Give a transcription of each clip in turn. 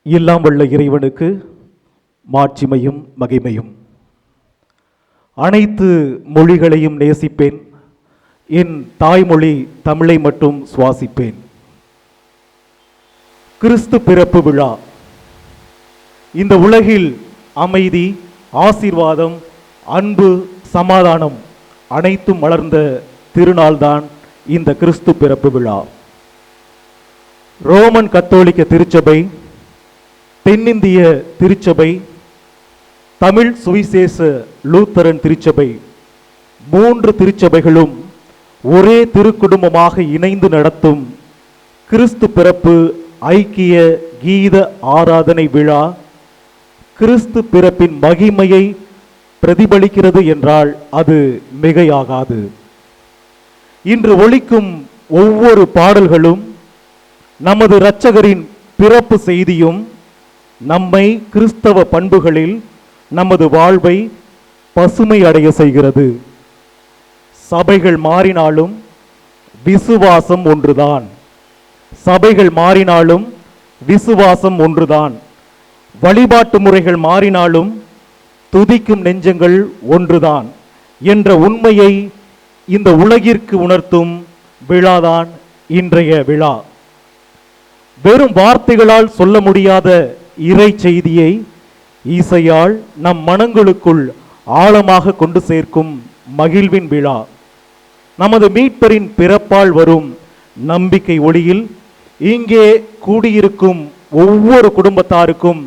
எல்லாம் வல்ல இறைவனுக்கு மாட்சிமையும் மகிமையும். அனைத்து மொழிகளையும் நேசிப்பேன், என் தாய்மொழி தமிழை மட்டும் சுவாசிப்பேன். கிறிஸ்து பிறப்பு விழா. இந்த உலகில் அமைதி, ஆசீர்வாதம், அன்பு, சமாதானம் அனைத்தும் மலர்ந்த திருநாள்தான் இந்த கிறிஸ்து பிறப்பு விழா. ரோமன் கத்தோலிக்க திருச்சபை, தென்னிந்திய திருச்சபை, தமிழ் சுவிசேஷ லூத்தரன் திருச்சபை, 3 திருச்சபைகளும் ஒரே திருக்குடும்பமாக இணைந்து நடத்தும் கிறிஸ்து பிறப்பு ஐக்கிய கீத ஆராதனை விழா கிறிஸ்து பிறப்பின் மகிமையை பிரதிபலிக்கிறது என்றால் அது மிகையாகாது. இன்று ஒலிக்கும் ஒவ்வொரு பாடல்களும் நமது இரட்சகரின் பிறப்பு செய்தியும் நம்மை கிறிஸ்தவ பண்புகளில் நமது வாழ்வை பசுமை அடைய செய்கிறது. சபைகள் மாறினாலும் விசுவாசம் ஒன்றுதான். சபைகள் மாறினாலும் விசுவாசம் ஒன்றுதான். வழிபாட்டு முறைகள் மாறினாலும் துதிக்கும் நெஞ்சங்கள் ஒன்றுதான் என்ற உண்மையை இந்த உலகிற்கு உணர்த்தும் விழாதான் இன்றைய விழா. வெறும் வார்த்தைகளால் சொல்ல முடியாத இறை செய்தியை இசையால் நம் மனங்களுக்குள் ஆழமாக கொண்டு சேர்க்கும் மகிழ்வின் விழா. நமது மீட்பரின் பிறப்பால் வரும் நம்பிக்கை ஒளியில் இங்கே கூடியிருக்கும் ஒவ்வொரு குடும்பத்தாருக்கும்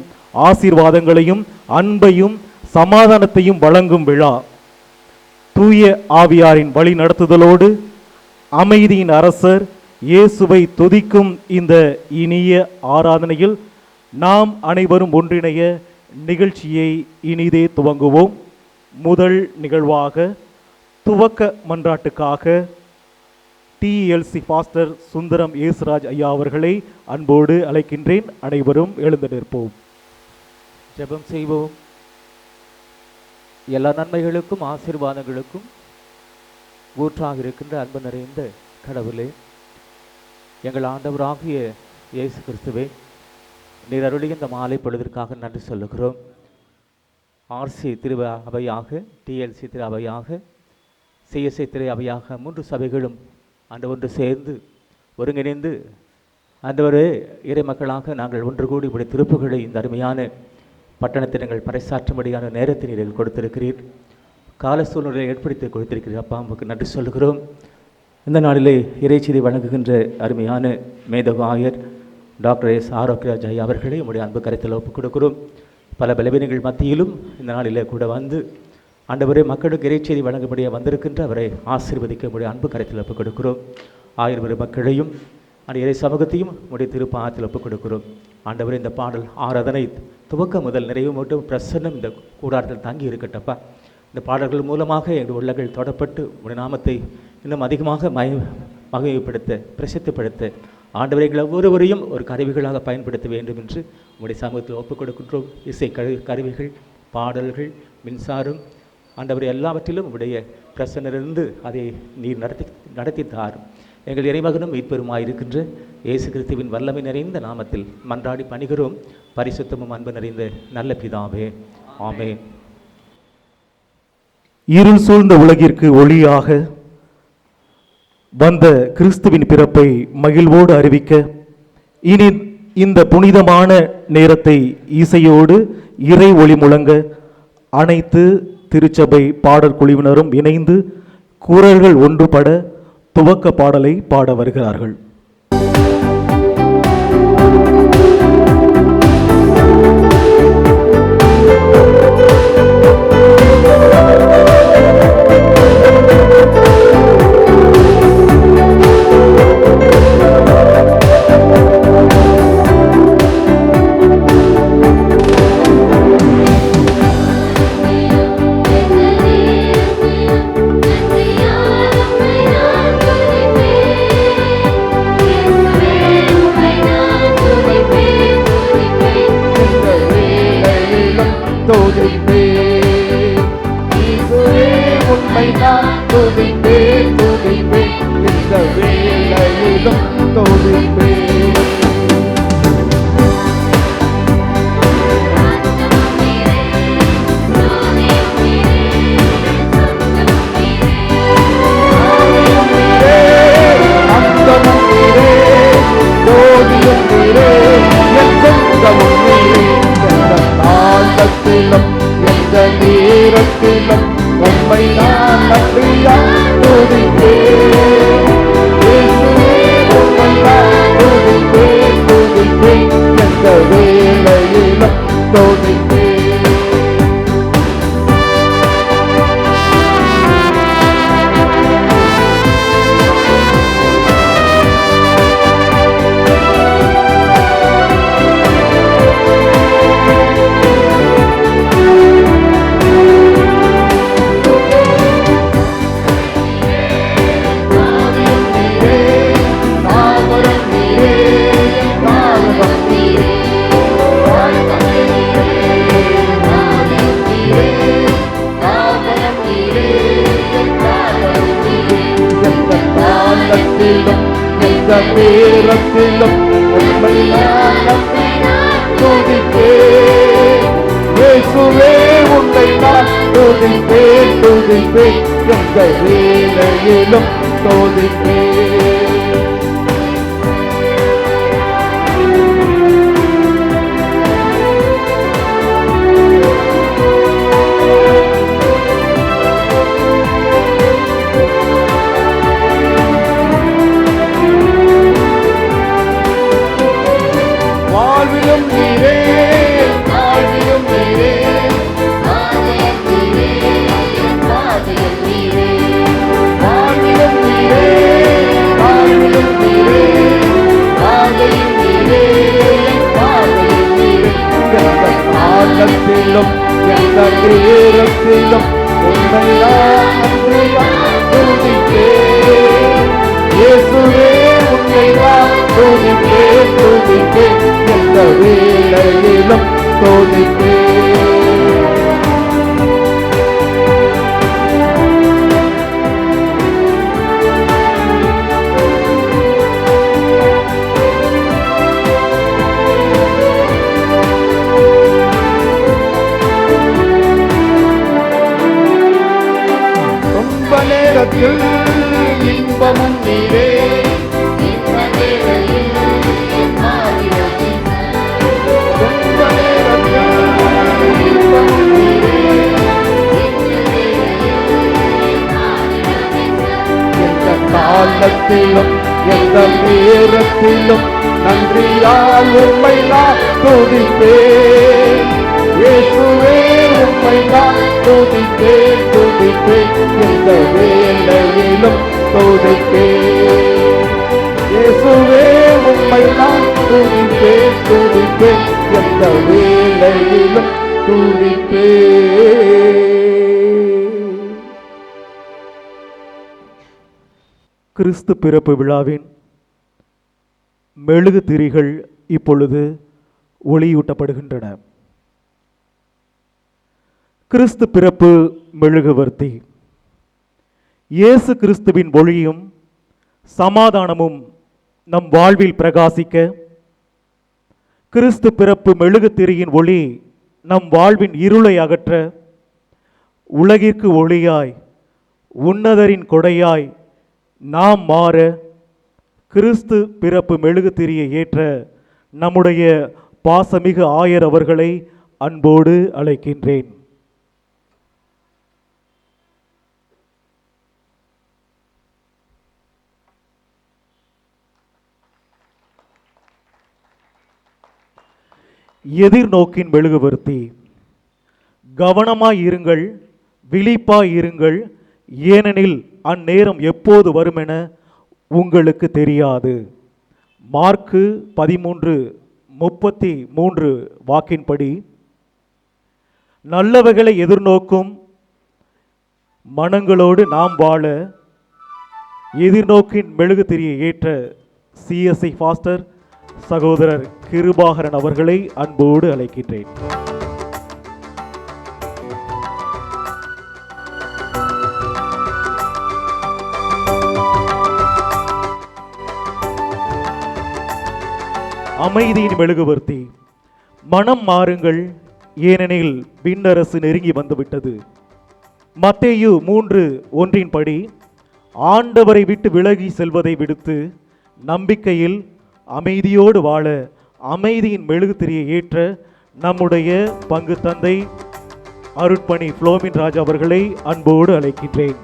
ஆசீர்வாதங்களையும் அன்பையும் சமாதானத்தையும் வழங்கும் விழா. தூய ஆவியாரின் வழி நடத்துதலோடு அமைதியின் அரசர் இயேசுவை துதிக்கும் இந்த இனிய ஆராதனையில் நாம் அனைவரும் ஒன்றிணைய நிகழ்ச்சியை இனிதே துவங்குவோம். முதல் நிகழ்வாக துவக்க மன்றாட்டுக்காக டிஎல்சி பாஸ்டர் சுந்தரம் ஏசுராஜ் ஐயா அவர்களை அன்போடு அழைக்கின்றேன். அனைவரும் எழுந்து நிற்போம். ஜெபம் செய்வோம். எல்லா நன்மைகளுக்கும் ஆசீர்வாதங்களுக்கும் ஊற்றாக இருக்கின்ற அன்பு நிறைந்த கடவுளே, எங்கள் ஆண்டவராகிய இயேசு கிறிஸ்துவே, நீர் அருளிய இந்த மாலை பொழுதிற்காக நன்றி சொல்லுகிறோம். ஆர்சி திரு அவையாக, டிஎல்சி திரு அவையாக, சிஎஸ்ஐ திரு அவையாக 3 சபைகளும் ஒன்று சேர்ந்து ஒருங்கிணைந்து ஆண்டவரே இறை மக்களாக நாங்கள் ஒன்று கூடி இப்படி திருப்புகளை இந்த அருமையான பட்டணத்தை நாங்கள் பறைசாற்றும்படியான நேரத்தை நீரில் கொடுத்திருக்கிறீர். கால சூழ்நிலையை ஏற்படுத்தி கொடுத்திருக்கிறீர். அப்பா, உங்களுக்கு நன்றி சொல்லுகிறோம். இந்த நாளிலே இறைச்செய்தி வழங்குகின்ற அருமையான மேதகு ஆயர் டாக்டர் எஸ் ஆரோக்கியராஜ் ஐயா அவர்களை உங்களுடைய அன்பு கருத்தில் ஒப்புக் கொடுக்கிறோம். பல பலவீனங்கள் மத்தியிலும் இந்த நாளிலே கூட வந்து ஆண்டவரே மக்களுக்கு இறைச்செய்தி வழங்கும்படியாக வந்திருக்கின்ற அவரை ஆசீர்வதிக்க முடிய அன்பு கருத்தில் ஒப்புக் கொடுக்கிறோம். ஆயிரம் மக்களையும் அந்த இறை சமூகத்தையும் உடைய திருப்பாதத்தில் ஒப்புக் கொடுக்கிறோம். ஆண்டவரே, இந்த பாடல் ஆராதனை துவக்க முதல் நிறைவு மட்டும் பிரசன்னம் இந்த கூடாரத்தில் தங்கி இருக்கட்டப்பா. இந்த பாடல்கள் மூலமாக எங்கள் உள்ளங்கள் தொடப்பட்டு உடைய நாமத்தை இன்னும் அதிகமாக மகிமைப்படுத்த பிரசித்தப்படுத்த ஆண்டவரை எங்கள் ஒவ்வொருவரையும் ஒரு கருவிகளாக பயன்படுத்த வேண்டும் என்று உங்களுடைய சமூகத்தில் ஒப்புக் கொடுக்கின்றோம். இசை கருவிகள், பாடல்கள், மின்சாரம், ஆண்டவரை எல்லாவற்றிலும் உடைய பிரசன்னரிலிருந்து அதை நீர் நடத்தி தாரும். எங்கள் இறைமகனும் மீட்பெருமாயிருக்கின்ற இயேசு கிறிஸ்துவின் வல்லமை நிறைந்த நாமத்தில் மன்றாடி பணிகிறோம். பரிசுத்தமும் அன்பு நிறைந்த நல்ல பிதாவே, ஆமென். இருள் சூழ்ந்த உலகிற்கு ஒளியாக வந்த கிறிஸ்துவின் பிறப்பை மகிழ்வோடு அறிவிக்க இனி இந்த புனிதமான நேரத்தை இசையோடு இறை ஒளி முழங்க அனைத்து திருச்சபை பாடற் குழுவினரும் இணைந்து குரல்கள் ஒன்றுபட துவக்க பாடலை பாட வருகிறார்கள். நேரத்திலும் உம்மை நான் துதிப்பேன். இயேசுவே உம்மை நான் துதிப்பேன் துதிப்பேன், எந்த வேளையிலும் துதிப்பேன். வாழ்விலும் நீரே, வாழ்விலும் நீரே, வாழ்விலும் நீரே, வாழ்விலும் நீரே, வாழ்விலும் நீரே, வாழ்விலும் நீரே, வாழ்விலும் நீரே, வாழ்விலும் நீரே. எந்த காலத்திலும் எந்த நேரத்திலும் உம்மை நான் நன்றியால் துதிப்பேன். இயேசுவே உம்மை நான் துதிப்பேன் துதிப்பேன், எந்த வேளையிலும் துதிப்பேன். ரொம்ப நேரத்தில் இன்பமும் நீரே, காலத்திலும் எந்த நேரத்திலும் நன்றியால் உம்மை நான் துதிப்பேன். இயேசுவே உம்மை நான் துதிப்பேன் துதிப்பேன், எந்த வேளையிலும் துதிப்பேன். இயேசுவே உம்மை நான் துதிப்பேன் துதிப்பேன், எந்த வேளையிலும் துதிப்பேன். கிறிஸ்து பிறப்பு விழாவின் மெழுகு திரிகள் இப்பொழுது ஒளியூட்டப்படுகின்றன. கிறிஸ்து பிறப்பு மெழுகுவர்த்தி இயேசு கிறிஸ்துவின் ஒளியும் சமாதானமும் நம் வாழ்வில் பிரகாசிக்க கிறிஸ்து பிறப்பு மெழுகு திரியின் ஒளி நம் வாழ்வின் இருளை அகற்ற உலகிற்கு ஒளியாய் உன்னதரின் கொடையாய் நாம் மாற கிறிஸ்து பிறப்பு மெழுகு திரியை ஏற்ற நம்முடைய பாசமிகு ஆயர் அவர்களை அன்போடு அழைக்கின்றேன். எதிர்நோக்கின் மெழுகுவர்த்தி. கவனமாய் இருங்கள், விழிப்பாய் இருங்கள், ஏனெனில் அந்நேரம் எப்போது வருமென உங்களுக்கு தெரியாது. மார்க்கு 13:33 வாக்கின்படி நல்லவைகளை எதிர்நோக்கும் மனங்களோடு நாம் வாழ எதிர்நோக்கின் மெழுகு திரியை ஏற்ற CSI பாஸ்டர் சகோதரர் கிருபாகரன் அவர்களை அன்போடு அழைக்கின்றேன். அமைதியின் மெழுகுவர்த்தி. மனம் மாறுங்கள், ஏனெனில் விண்ணரசு நெருங்கி வந்துவிட்டது. மத்தேயு 3:1 படி ஆண்டவரை விட்டு விலகி செல்வதை விடுத்து நம்பிக்கையில் அமைதியோடு வாழ அமைதியின் மெழுகு திரியை ஏற்ற நம்முடைய பங்கு தந்தை அருட்பணி புளோமின் ராஜ் அவர்களை அன்போடு அழைக்கின்றேன்.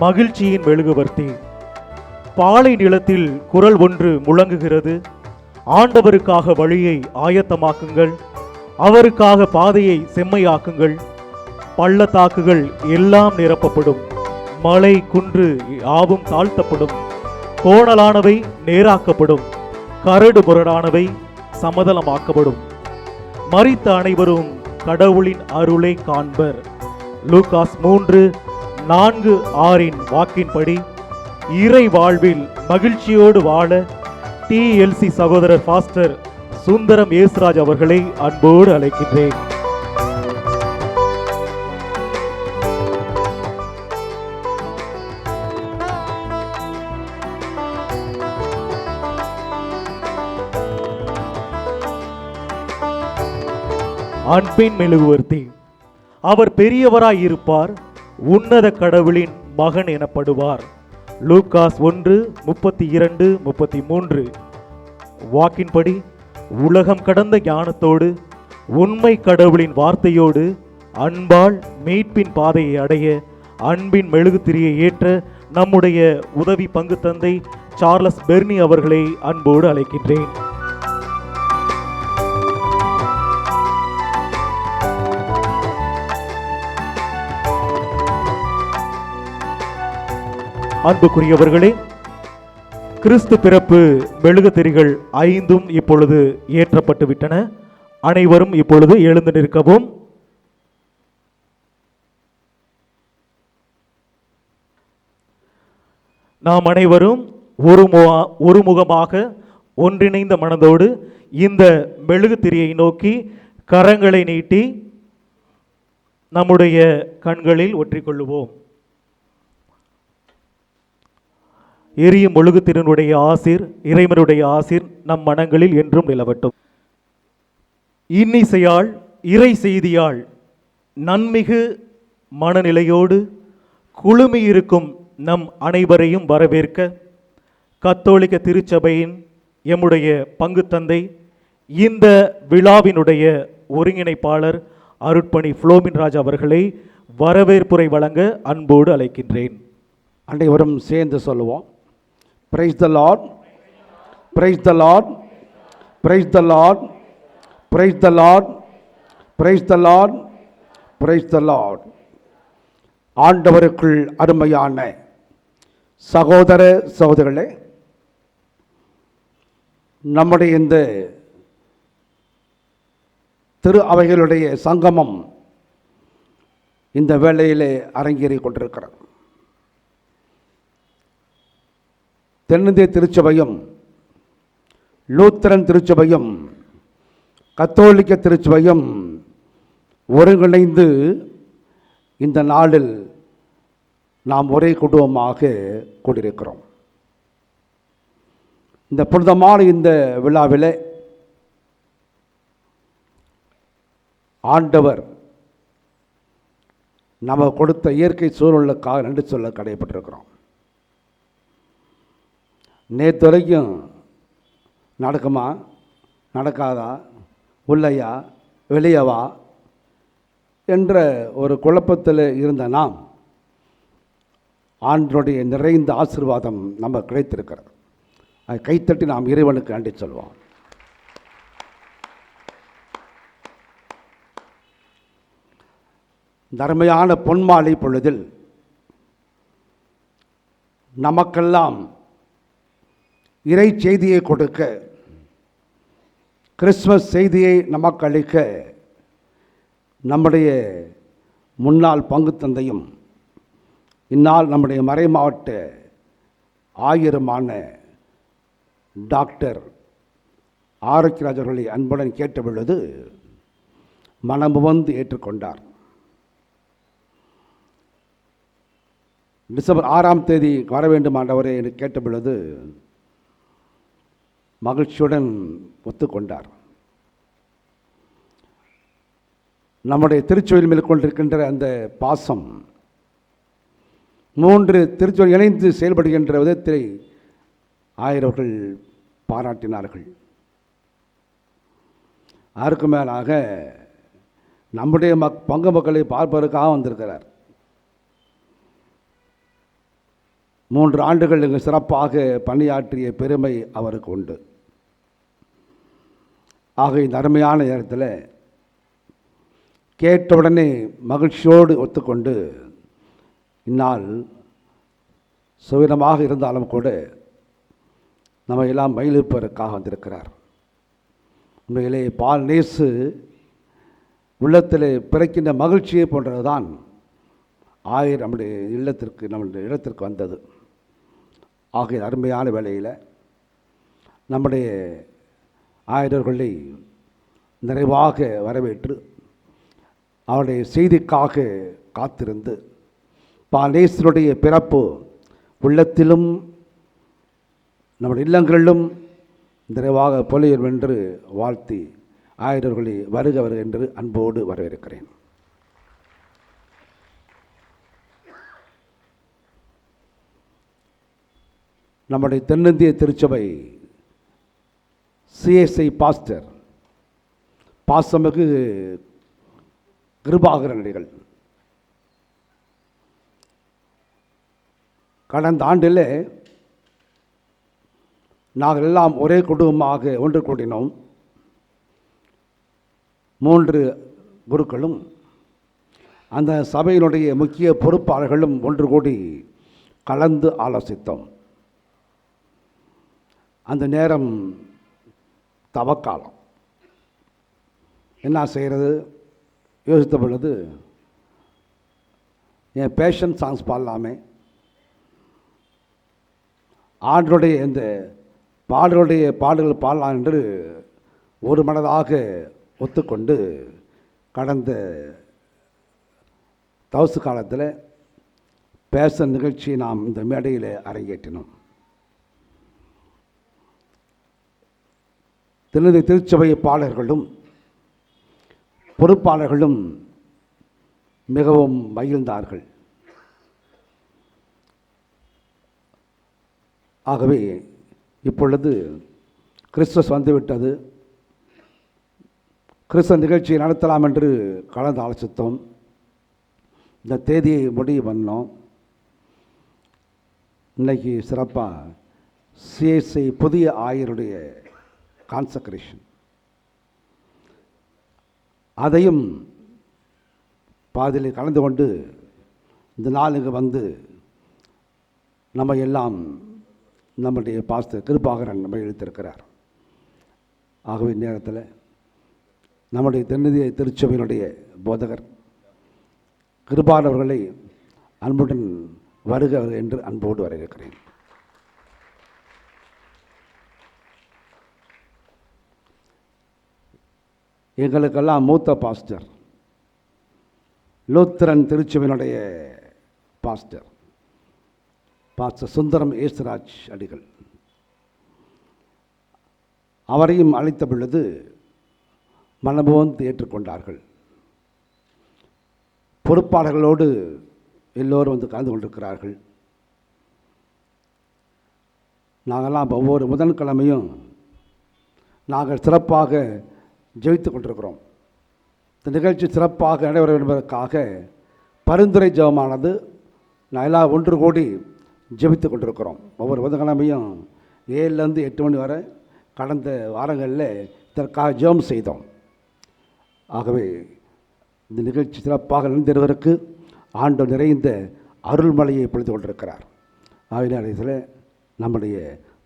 மகிழ்ச்சியின் மெழுகுவர்த்தி. பாலை நிலத்தில் குரல் ஒன்று முழங்குகிறது. ஆண்டவருக்காக வழியை ஆயத்தமாக்குங்கள், அவருக்காக பாதையை செம்மையாக்குங்கள். பள்ளத்தாக்குகள் எல்லாம் நிரப்பப்படும், மலை குன்று யாவும் தாழ்த்தப்படும். கோணலானவை நேராக்கப்படும், கரடு முரடானவை சமதளமாக்கப்படும். மரித்த அனைவரும் கடவுளின் அருளை காண்பர். லூகாஸ் 4:6 வாக்கின்படி இறை வாழ்வில் மகிழ்ச்சியோடு வாழ TLC சகோதரர் பாஸ்டர் சுந்தரம் ஏசுராஜ் அவர்களை அன்போடு அழைக்கின்றேன். அன்பின் மெழுகுவர்த்தி. அவர் பெரியவராய் இருப்பார், உன்னத கடவுளின் மகன் எனப்படுவார். லூக்காஸ் 1:32-33 வாக்கின்படி உலகம் கடந்த ஞானத்தோடு உண்மை கடவுளின் வார்த்தையோடு அன்பால் மீட்பின் பாதையை அடைய அன்பின் மெழுகுத்திரியை ஏற்ற நம்முடைய உதவி பங்கு தந்தை சார்லஸ் பெர்னி அவர்களை அன்போடு அழைக்கின்றேன். அன்புக்குரியவர்களே, கிறிஸ்து பிறப்பு மெழுகுதிரிகள் 5 இப்பொழுது ஏற்றப்பட்டு விட்டன. அனைவரும் இப்பொழுது எழுந்து நிற்கவும். நாம் அனைவரும் ஒருமுகமாக ஒன்றிணைந்த மனதோடு இந்த மெழுகுதிரியை நோக்கி கரங்களை நீட்டி நம்முடைய கண்களில் ஒற்றிக்கொள்ளுவோம். எரியும் மெழுகுதிரியினுடைய ஆசீர், இறைவனுடைய ஆசீர் நம் மனங்களில் என்றும் நிலவட்டும். இன்னிசையால், இறை செய்தியால் நன்மிகு மனநிலையோடு குழுமியிருக்கும் நம் அனைவரையும் வரவேற்க கத்தோலிக்க திருச்சபையின் எம்முடைய பங்கு தந்தை, இந்த விழாவினுடைய ஒருங்கிணைப்பாளர் அருட்பணி புளோமின் ராஜ் அவர்களை வரவேற்புரை வழங்க அன்போடு அழைக்கின்றேன். அனைவரும் சேர்ந்து சொல்லுவோம். Praise the Lord, praise the Lord, praise the Lord, praise the Lord, praise the Lord, praise the Lord. ஆண்டவருக்குள் அருமையான சகோதர சகோதரிகளே, நம்முடைய இந்த திரு அவைகளுடைய சங்கமம் இந்த வேளையிலே அரங்கேறிக் கொண்டிருக்கிறது. தென்னிந்திய திருச்சபையும், லூத்தரன் திருச்சபையும், கத்தோலிக்க திருச்சபையும் ஒருங்கிணைந்து இந்த நாளில் நாம் ஒரே குடும்பமாக கூடியிருக்கிறோம். இந்த புனிதமான இந்த விழாவில் ஆண்டவர் நம்ம கொடுத்த இயற்கை சூழலுக்காக நன்றி சொல்ல கடைப்பட்டிருக்கிறோம். நேற்று வரைக்கும் நடக்குமா, நடக்காதா, உள்ளையா, வெளியவா என்ற ஒரு குழப்பத்தில் இருந்த நாம் ஆண்டவருடைய நிறைந்த ஆசீர்வாதம் நம்ம கிடைத்திருக்கிறது. அதை கைத்தட்டி நாம் இறைவனுக்கு நன்றி சொல்வோம். தர்மையான பொன்மாலை பொழுதில் நமக்கெல்லாம் இறை செய்தியை கொடுக்க, கிறிஸ்துமஸ் செய்தியை நமக்கு அளிக்க நம்முடைய முன்னாள் பங்கு தந்தையும் இந்நாள் நம்முடைய மறைமாவட்ட ஆயருமான டாக்டர் ஆரோக்கியராஜ் அவர்களை அன்புடன் கேட்ட பொழுது மனமுவந்து ஏற்றுக்கொண்டார். டிசம்பர் 6ஆம் தேதி வர வேண்டும் ஆண்டவரே என்று கேட்ட பொழுது மகிழ்ச்சியுடன் ஒத்துக்கொண்டார். நம்முடைய திருச்சபையில் மேற்கொண்டிருக்கின்ற அந்த பாசம் 3 திருச்சபை இணைந்து செயல்படுகின்ற விதத்தை ஆயரவர்கள் பாராட்டினார்கள். அதற்கு மேலாக நம்முடைய பங்கு மக்களை பார்ப்பதற்காக வந்திருக்கிறார். 3 ஆண்டுகள் இங்கு சிறப்பாக பணியாற்றிய பெருமை அவருக்கு உண்டு. ஆக இந்த அருமையான நேரத்தில் கேட்டவுடனே மகிழ்ச்சியோடு ஒத்துக்கொண்டு இந்நாள் சுவீனமாக இருந்தாலும் கூட நம்ம எல்லாம் மகிழ்ப்பதற்காக வந்திருக்கிறார். உண்மையிலே பால் நேசு உள்ளத்தில் பிறக்கின்ற மகிழ்ச்சியை போன்றதுதான் ஆயர் நம்முடைய இல்லத்திற்கு வந்தது. ஆகிய அருமையான வேளையில் நம்முடைய ஆயர்களை நிறைவாக வரவேற்று அவருடைய செய்திக்காக காத்திருந்து பாலேசனுடைய பிறப்பு உள்ளத்திலும் நம்முடைய இல்லங்களிலும் நிறைவாக பொழியும் என்று வாழ்த்தி ஆயர்களை வருக என்று அன்போடு வரவேற்கிறேன். நம்முடைய தென்னிந்திய திருச்சபை சிஎஸ்ஐ பாஸ்டர் பாசமிகு கிருபாகரன் அடிகள் கடந்த ஆண்டில் நாங்கள் எல்லாம் ஒரே குடும்பமாக ஒன்று கூட்டினோம். 3 குருக்களும் அந்த சபையினுடைய முக்கிய பொறுப்பாளர்களும் ஒன்று கூடி கலந்து ஆலோசித்தோம். அந்த நேரம் தவக்காலம். என்ன செய்கிறது யோசித்த பொழுது என் பேஷன் சாங்ஸ் பாடலாமே, ஆண்டருடைய இந்த பாடல்கள் பாடலாம் என்று ஒரு மனதாக ஒத்துக்கொண்டு கடந்த தவசு காலத்தில் பேஷன் நிகழ்ச்சியை நாம் இந்த மேடையில் அரங்கேற்றினோம். திருச்சபை பாடல்களும் பொறுப்பாளர்களும் மிகவும் மகிழ்ந்தார்கள். ஆகவே இப்பொழுது கிறிஸ்துமஸ் வந்துவிட்டது. கிறிஸ்துமஸ் நிகழ்ச்சியை நடத்தலாம் என்று கலந்து ஆலோசித்தோம். இந்த தேதியை முடிவு பண்ணோம். இன்னைக்கு சிறப்பாக சிஎஸ்ஐ புதிய ஆயருடைய கான்சக்ரேஷன், அதையும் பாதியில் கலந்து கொண்டு இந்த நாளுக்கு வந்து நம்ம எல்லாம் நம்முடைய பாஸ்டர் கிருபாகரன் நம்ம எழுத்திருக்கிறார். ஆகவே நேரத்தில் நம்முடைய தென்னிந்திய திருச்சபையினுடைய போதகர் கிருபாகரன் அவர்களை அன்புடன் வருக என்று அன்போடு வரவேற்கிறேன். எங்களுக்கெல்லாம் மூத்த பாஸ்டர் லூத்தரன் திருச்சபையினுடைய பாஸ்டர் சுந்தரம் ஏசுராஜ் அடிகள். அவரையும் அழைத்த பொழுது மனமோந்து ஏற்றுக்கொண்டார்கள். பொறுப்பாளர்களோடு எல்லோரும் வந்து கலந்து கொண்டிருக்கிறார்கள். நாங்கள்லாம் ஒவ்வொரு புதன்கிழமையும் நாங்கள் சிறப்பாக ஜெபித்து கொண்டிருக்கிறோம். இந்த நிகழ்ச்சி சிறப்பாக நடைபெற என்பதற்காக பரிந்துரை ஜெபமானது நான் எல்லாம் ஒன்று கூடி ஜெபித்து கொண்டிருக்கிறோம். ஒவ்வொரு புதன்கிழமையும் 7லேருந்து 8 மணி வரை கடந்த வாரங்களில் இதற்காக ஜெபம் செய்தோம். ஆகவே இந்த நிகழ்ச்சி சிறப்பாக நடந்ததற்கு ஆண்டு நிறைந்த அருள்மலையை பொழிந்து கொண்டிருக்கிறார். ஆகிய நம்முடைய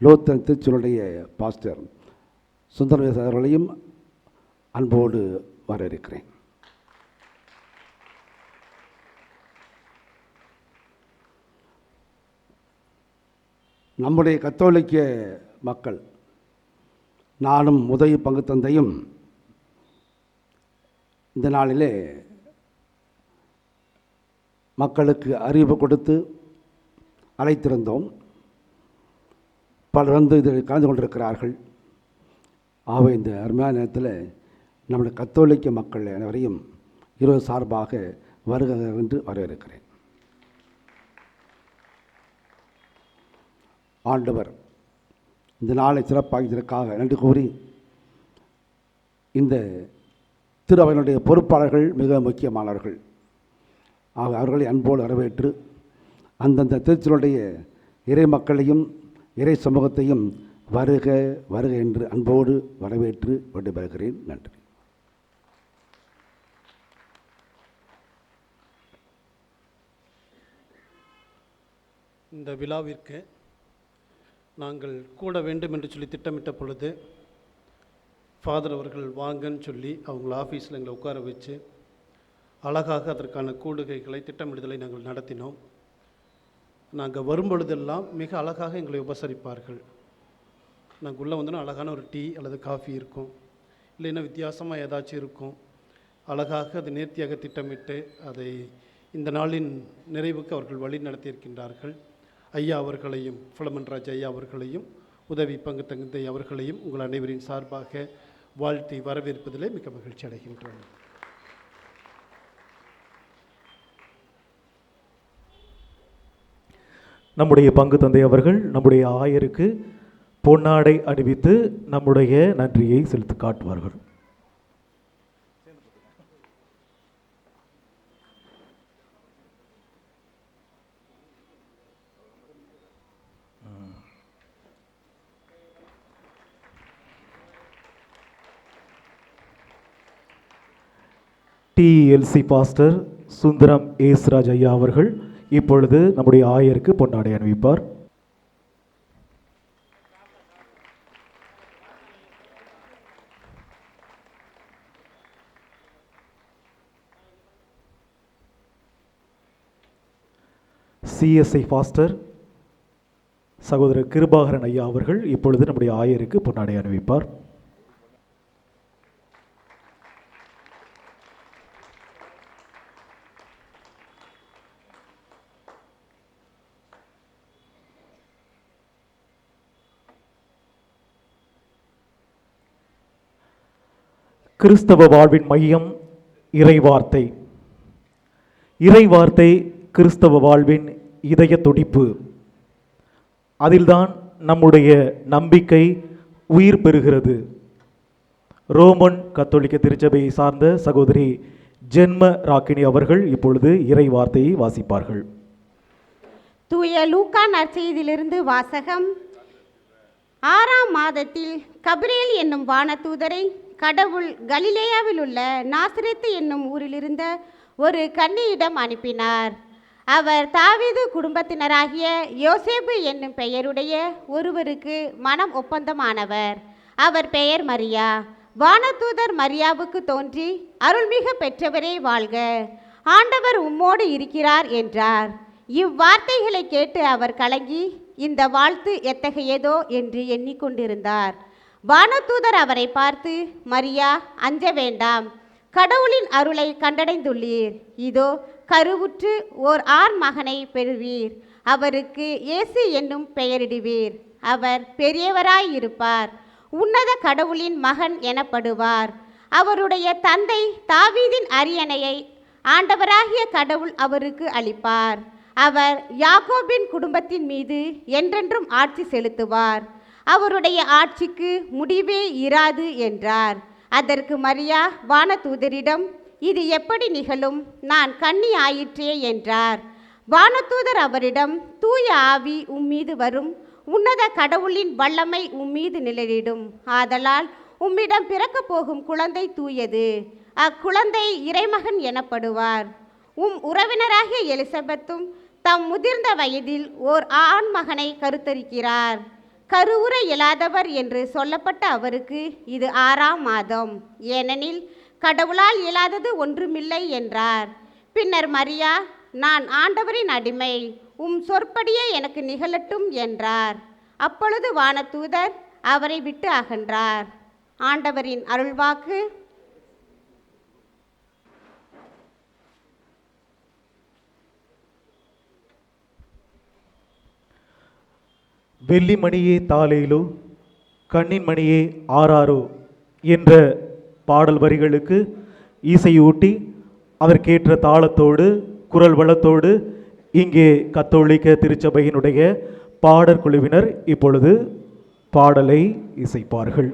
லோத்தன் திருச்சியினுடைய பாஸ்டர் சுந்தரவேச அவர்களையும் அன்போடு வரவேற்கிறேன். நம்முடைய கத்தோலிக்க மக்கள், நானும் உதவி பங்கு தந்தையும் இந்த நாளிலே மக்களுக்கு அறிவிப்பு கொடுத்து அழைத்திருந்தோம். பலர் வந்து இதில் கலந்து கொண்டிருக்கிறார்கள். ஆகவே இந்த அருமையான நேரத்தில் நம்முடைய கத்தோலிக்க மக்கள் அனைவரையும் இருவர் சார்பாக வருக என்று வரவேற்கிறேன். ஆண்டவர் இந்த நாளை சிறப்பாக நன்றி கூறி, இந்த திரு அவையினுடைய பொறுப்பாளர்கள் மிக முக்கியமானவர்கள். அவர்களை அன்போடு வரவேற்று அந்தந்த திருச்சியினுடைய இறை மக்களையும் இறை சமூகத்தையும் வருக வருக என்று அன்போடு வரவேற்று விடைபெறுகிறேன். நன்றி. இந்த விழாவிற்கு நாங்கள் கூட வேண்டும் என்று சொல்லி திட்டமிட்ட பொழுது ஃபாதர் அவர்கள் வாங்கன்னு சொல்லி அவங்கள ஆஃபீஸில் எங்களை உட்கார வச்சு அழகாக அதற்கான கூடுகைகளை திட்டமிடுதலை நாங்கள் நடத்தினோம். நாங்கள் வரும்பொழுதெல்லாம் மிக அழகாக எங்களை உபசரிப்பார்கள். நாங்கள் உள்ளே வந்தோன்னா அழகான ஒரு டீ அல்லது காஃபி இருக்கும், இல்லைன்னா வித்தியாசமாக ஏதாச்சும் இருக்கும். அழகாக அதை நேர்த்தியாக திட்டமிட்டு அதை இந்த நாளின் நிறைவுக்கு அவர்கள் வழி நடத்தியிருக்கின்றார்கள். ஐயா அவர்களையும், புலமன்ராஜ் ஐயா அவர்களையும், உதவி பங்கு தந்தை அவர்களையும் உங்கள் அனைவரின் சார்பாக வாழ்த்தி வரவேற்பதிலே மிக மகிழ்ச்சி அடைகின்றோம். நம்முடைய பங்கு தந்தை அவர்கள் நம்முடைய ஆயருக்கு பொன்னாடை அணிவித்து நம்முடைய நன்றியை செலுத்தி காட்டுவார்கள். டிஎல்சி பாஸ்டர் சுந்தரம் ஏஸ்ராஜ் ஐயா அவர்கள் இப்பொழுது நம்முடைய ஆயருக்கு பொன்னாடை அணிவிப்பார். சிஎஸ்ஐ பாஸ்டர் சகோதரர் கிருபாகரன் ஐயா அவர்கள் இப்பொழுது நம்முடைய ஆயருக்கு பொன்னாடை அணிவிப்பார். கிறிஸ்தவ வாழ்வின் மையம் இறைவார்த்தை. இறைவார்த்தை கிறிஸ்தவ வாழ்வின் இதய துடிப்பு. அதில்தான் நம்முடைய நம்பிக்கை உயிர் பெறுகிறது. ரோமன் கத்தோலிக்க திருச்சபையை சார்ந்த சகோதரி ஜென்ம ராக்கினி அவர்கள் இப்பொழுது இறை வார்த்தையை வாசிப்பார்கள். தூய லூக்கா நற்செய்தியிலிருந்து வாசகம். 6ஆம் மாதத்தில் கபிரியேல் என்னும் வானதூதரை கடவுள் கலிலேயாவில் உள்ள நாசரேத்து என்னும் ஊரிலிருந்த ஒரு கன்னியிடம் அனுப்பினார். அவர் தாவீது குடும்பத்தினராகிய யோசேப்பு என்னும் பெயருடைய ஒருவருக்கு மனம் ஒப்பந்தமானவர். அவர் பெயர் மரியா. வானதூதர் மரியாவுக்கு தோன்றி, அருள்மிகு பெற்றவரே வாழ்க, ஆண்டவர் உம்மோடு இருக்கிறார் என்றார். இவ்வார்த்தைகளை கேட்டு அவர் கலங்கி, இந்த வாழ்த்து எத்தகையதோ என்று எண்ணிக்கொண்டிருந்தார். வானதூதர் அவரை பார்த்து, மரியா, அஞ்ச வேண்டாம், கடவுளின் அருளை கண்டடைந்துள்ளீர். இதோ கருவுற்று ஓர் ஆண் மகனை பெறுவீர். அவருக்கு இயேசு என்னும் பெயரிடுவீர். அவர் பெரியவராயிருப்பார். உன்னத கடவுளின் மகன் எனப்படுவார். அவருடைய தந்தை தாவீதின் அரியணையை ஆண்டவராகிய கடவுள் அவருக்கு அளிப்பார். அவர் யாக்கோபின் குடும்பத்தின் மீது என்றென்றும் ஆட்சி செலுத்துவார். அவருடைய ஆட்சிக்கு முடிவே இராது என்றார். அதற்கு மரியா வானதூதரிடம், இது எப்படி நிகழும்? நான் கன்னி ஆயிற்றே என்றார். வானதூதர் அவரிடம், தூய ஆவி உம்மீது வரும், உன்னத கடவுளின் வல்லமை உம்மீது நிழலிடும். ஆதலால் உம்மிடம் பிறக்கப் போகும் குழந்தை தூயது. அக்குழந்தை இறைமகன் எனப்படுவார். உறவினராகிய எலிசபெத்தும் தம் முதிர்ந்த வயதில் ஓர் ஆண் மகனை கருத்தரிக்கிறார். கருவுற இயலாதவர் என்று சொல்லப்பட்ட அவருக்கு இது 6ஆம் மாதம். ஏனெனில் கடவுளால் இயலாதது ஒன்றுமில்லை என்றார். பின்னர் மரியா, நான் ஆண்டவரின் அடிமை, உம் சொற்படியே எனக்கு நிகழட்டும் என்றார். அப்பொழுது வானதூதர் அவரை விட்டு அகன்றார். ஆண்டவரின் அருள்வாக்கு. வெள்ளிமணியே தாலேலோ, கண்ணின் மணியே ஆராரோ என்ற பாடல் வரிகளுக்கு இசையூட்டி அதற்கேற்ற தாளத்தோடு குரல் வளத்தோடு இங்கே கத்தோலிக்க திருச்சபையினுடைய பாடற் குழுவினர் இப்பொழுது பாடலை இசைப்பார்கள்.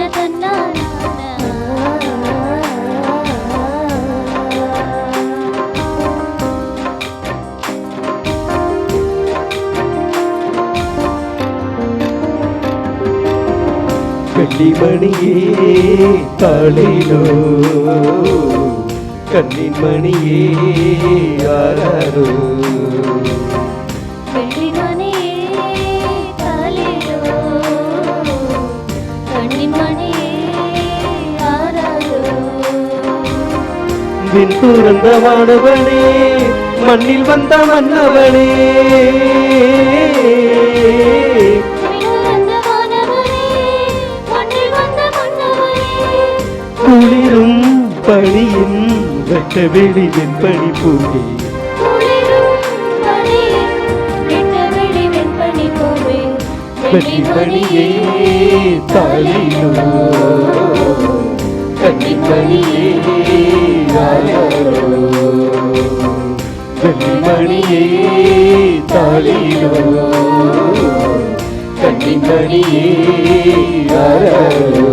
தன வெள்ளிமணியே தாளிலோ கண்ணின் மணியே ஆராரோ விண் துறந்த வானவனே மண்ணில் வந்த மன்னவனே குளிரும் பணியின் வெட்ட வெளி வெண்பனி பூவே வெள்ளிமணியே தாளிலோ கன்னிமணியே ஆராரோ வெள்ளிமணியே தாளிலோ கன்னிமணியே ஆராரோ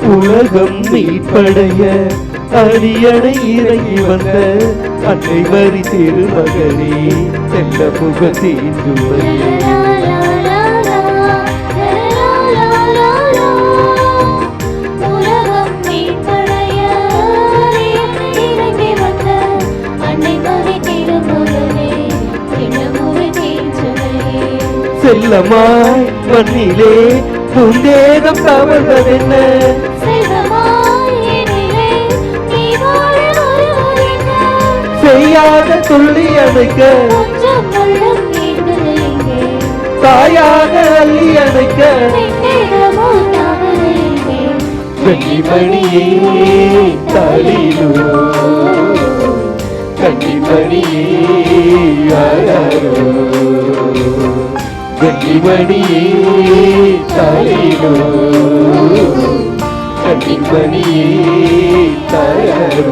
உலகம் மீட்படைய அடியணை இறங்கி வந்த அன்னை மறி திருமகனே செல்ல முகத்தின் சுவையே செல்லமாய் மண்ணிலே புந்தேகம் தவழ்வதென்ன செய்யாத துள்ளி அணைக்க தாயாக அள்ளி அணைக்க வெள்ளிமணியே தாளிலோ கன்னிமணியே ஆராரோ வெள்ளிமணியே தாளிலோ கன்னிமணியே ஆராரோ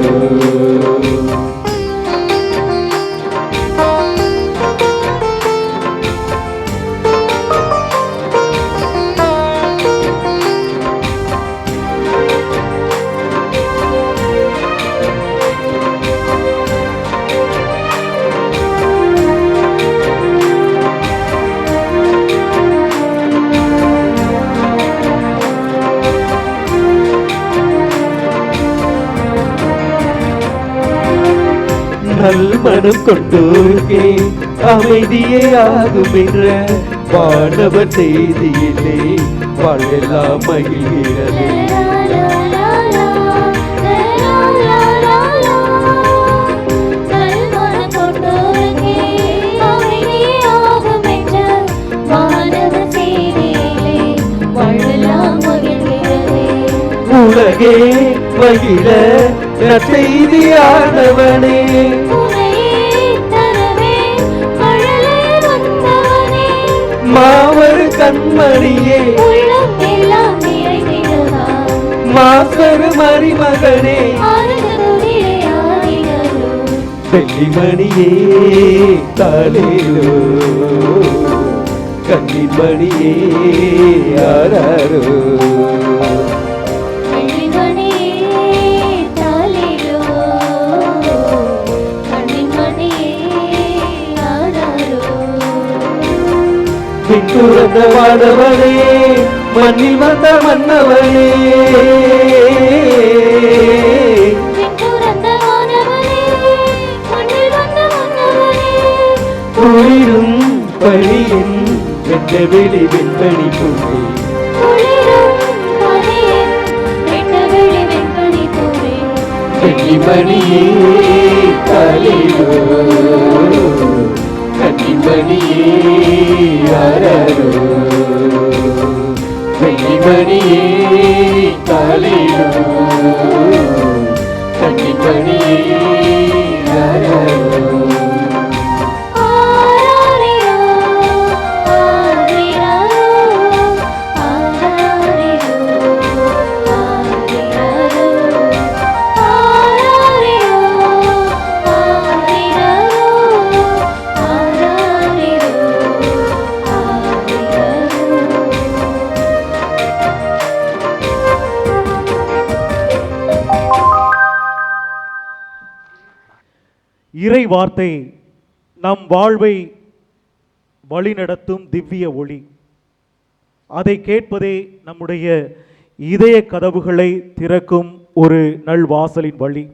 நல்மனம் கொண்டோருக்கே அமைதியே ஆகும் என்ற வானவர் செய்தியிலே வாழ்வெல்லாம் மகிழ்கிறது உலகே மகிழ நற்செய்தியானவனே மாவரு கண்மணியே மாசரு மரிமகனே வெள்ளிமணியே தாளிலோ கன்னிமணியே ஆராரோ துறந்த வானவனே மண்ணில் வந்த மன்னவனே குளிரும் பணியின் வெட்ட வெளி வெண்பனி பூவே வெள்ளிமணியே தாளிலோ கன்னிமணியே ஆராரோ வெள்ளிமணியே தாளிலோ கன்னிமணியே ஆராரோ ஆராரிரோ இறை வார்த்தை நம் வாழ்வை வழிநடத்தும் திவ்ய ஒளி. அதை கேட்பதே நம்முடைய இதய கதவுகளை திறக்கும் ஒரு நல்வாசலின் வழி.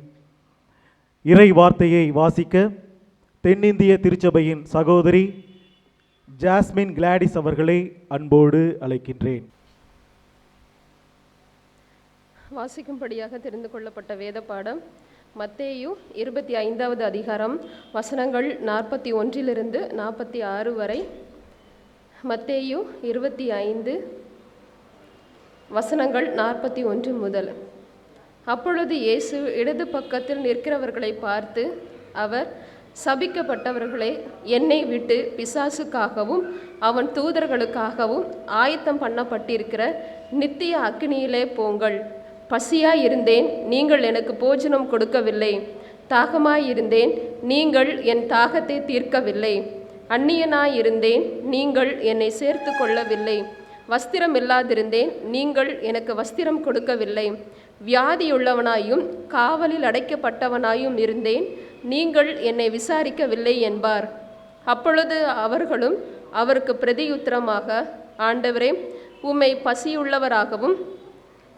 இறை வார்த்தையை வாசிக்க தென்னிந்திய திருச்சபையின் சகோதரி ஜாஸ்மின் கிளாடிஸ் அவர்களை அன்போடு அழைக்கின்றேன். வாசிக்கும்படியாக தெரிந்து கொள்ளப்பட்ட வேத பாடம் மத்தேயு 25வது அதிகாரம் வசனங்கள் 41 46 வரை. மத்தேயு 25 வசனங்கள் 41 முதல். அப்பொழுது இயேசு இடது பக்கத்தில் நிற்கிறவர்களை பார்த்து, அவர் சபிக்கப்பட்டவர்களே, என்னை விட்டு பிசாசுக்காகவும் அவன் தூதர்களுக்காகவும் ஆயத்தம் பண்ணப்பட்டிருக்கிற நித்திய அக்கினியிலே போங்கள். பசியாயிருந்தேன், நீங்கள் எனக்கு போஜனம் கொடுக்கவில்லை. தாகமாயிருந்தேன், நீங்கள் என் தாகத்தை தீர்க்கவில்லை. அந்நியனாயிருந்தேன், நீங்கள் என்னை சேர்த்து கொள்ளவில்லை. வஸ்திரம் இல்லாதிருந்தேன், நீங்கள் எனக்கு வஸ்திரம் கொடுக்கவில்லை. வியாதியுள்ளவனாயும் காவலில் அடைக்கப்பட்டவனாயும் இருந்தேன், நீங்கள் என்னை விசாரிக்கவில்லை என்பார். அப்பொழுது அவர்களும் அவருக்கு பிரதியுத்தரமாக, ஆண்டவரே, உம்மை பசியுள்ளவராகவும்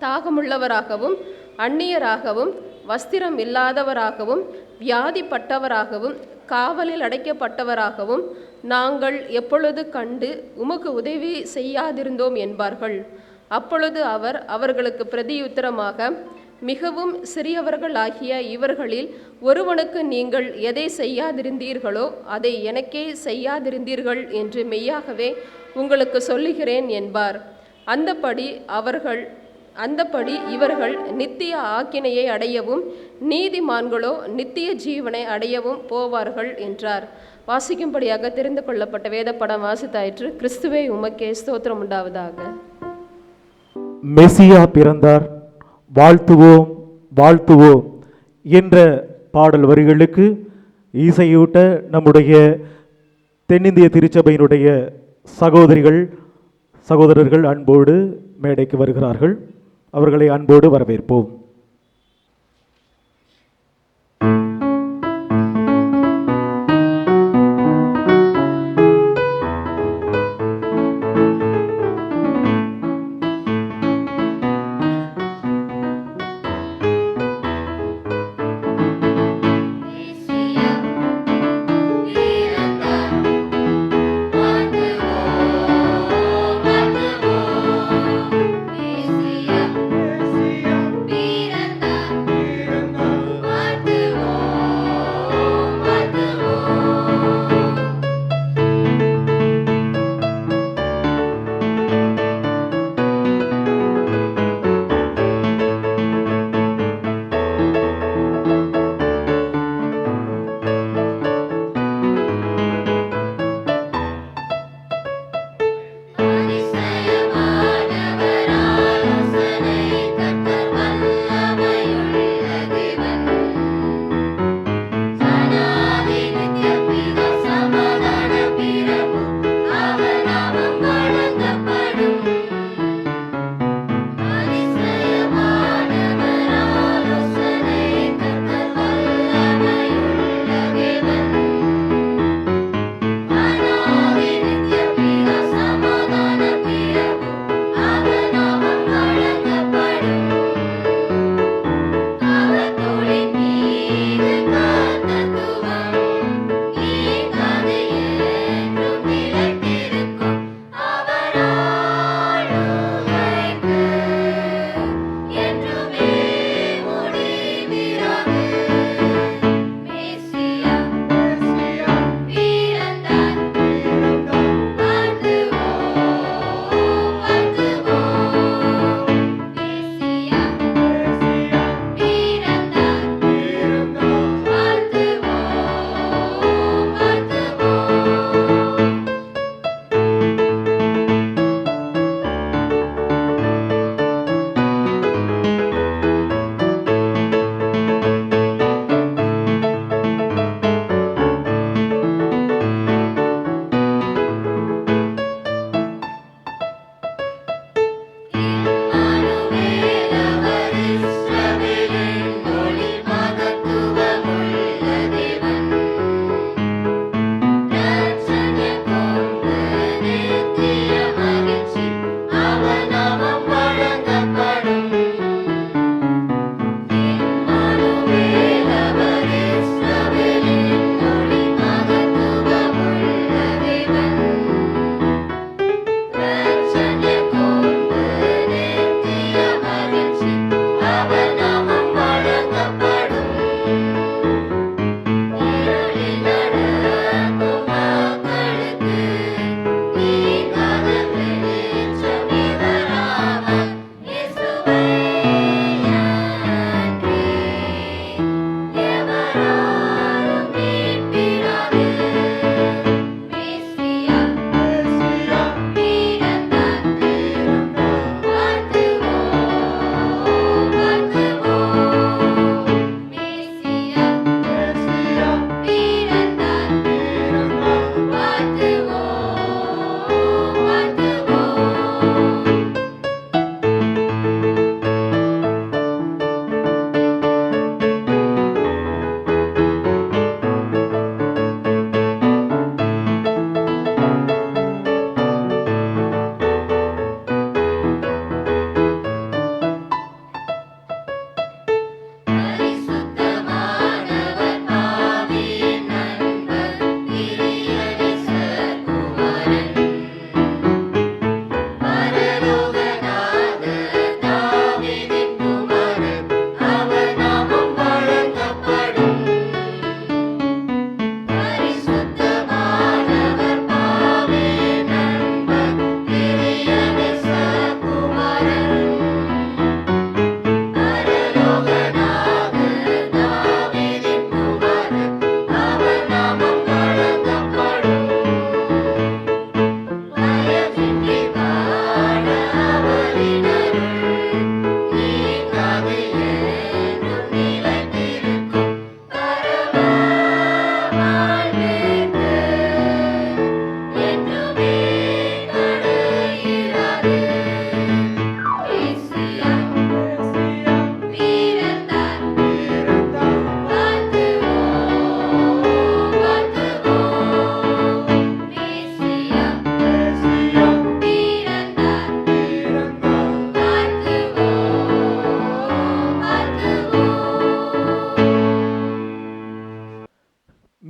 தாகமுள்ளவராகவும் அந்நியராகவும் வஸ்திரம் இல்லாதவராகவும் வியாதிப்பட்டவராகவும் காவலில் அடைக்கப்பட்டவராகவும் நாங்கள் எப்பொழுது கண்டு உமக்கு உதவி செய்யாதிருந்தோம் என்பார்கள். அப்பொழுது அவர் அவர்களுக்கு பிரதியுத்தரமாக, மிகவும் சிறியவர்களாகிய இவர்களில் ஒருவனுக்கு நீங்கள் எதை செய்யாதிருந்தீர்களோ அதை எனக்கே செய்யாதிருந்தீர்கள் என்று மெய்யாகவே உங்களுக்கு சொல்லுகிறேன் என்பார். அந்தப்படி இவர்கள் நித்திய ஆக்கினையை அடையவும் நீதிமான்களோ நித்திய ஜீவனை அடையவும் போவார்கள் என்றார். வாசிக்கும்படியாக தெரிந்து கொள்ளப்பட்ட வேதப்படம் வாசித்தாயிற்று. கிறிஸ்துவே உமக்கே ஸ்தோத்திரம் உண்டாவதாக. மெசியா பிறந்தார், வாழ்த்துவோம் வாழ்த்துவோம் என்ற பாடல் வரிகளுக்கு இசையூட்ட நம்முடைய தென்னிந்திய திருச்சபையினுடைய சகோதரர்கள் அன்போடு மேடைக்கு வருகிறார்கள். அவர்களை அன்போடு வரவேற்போம். Be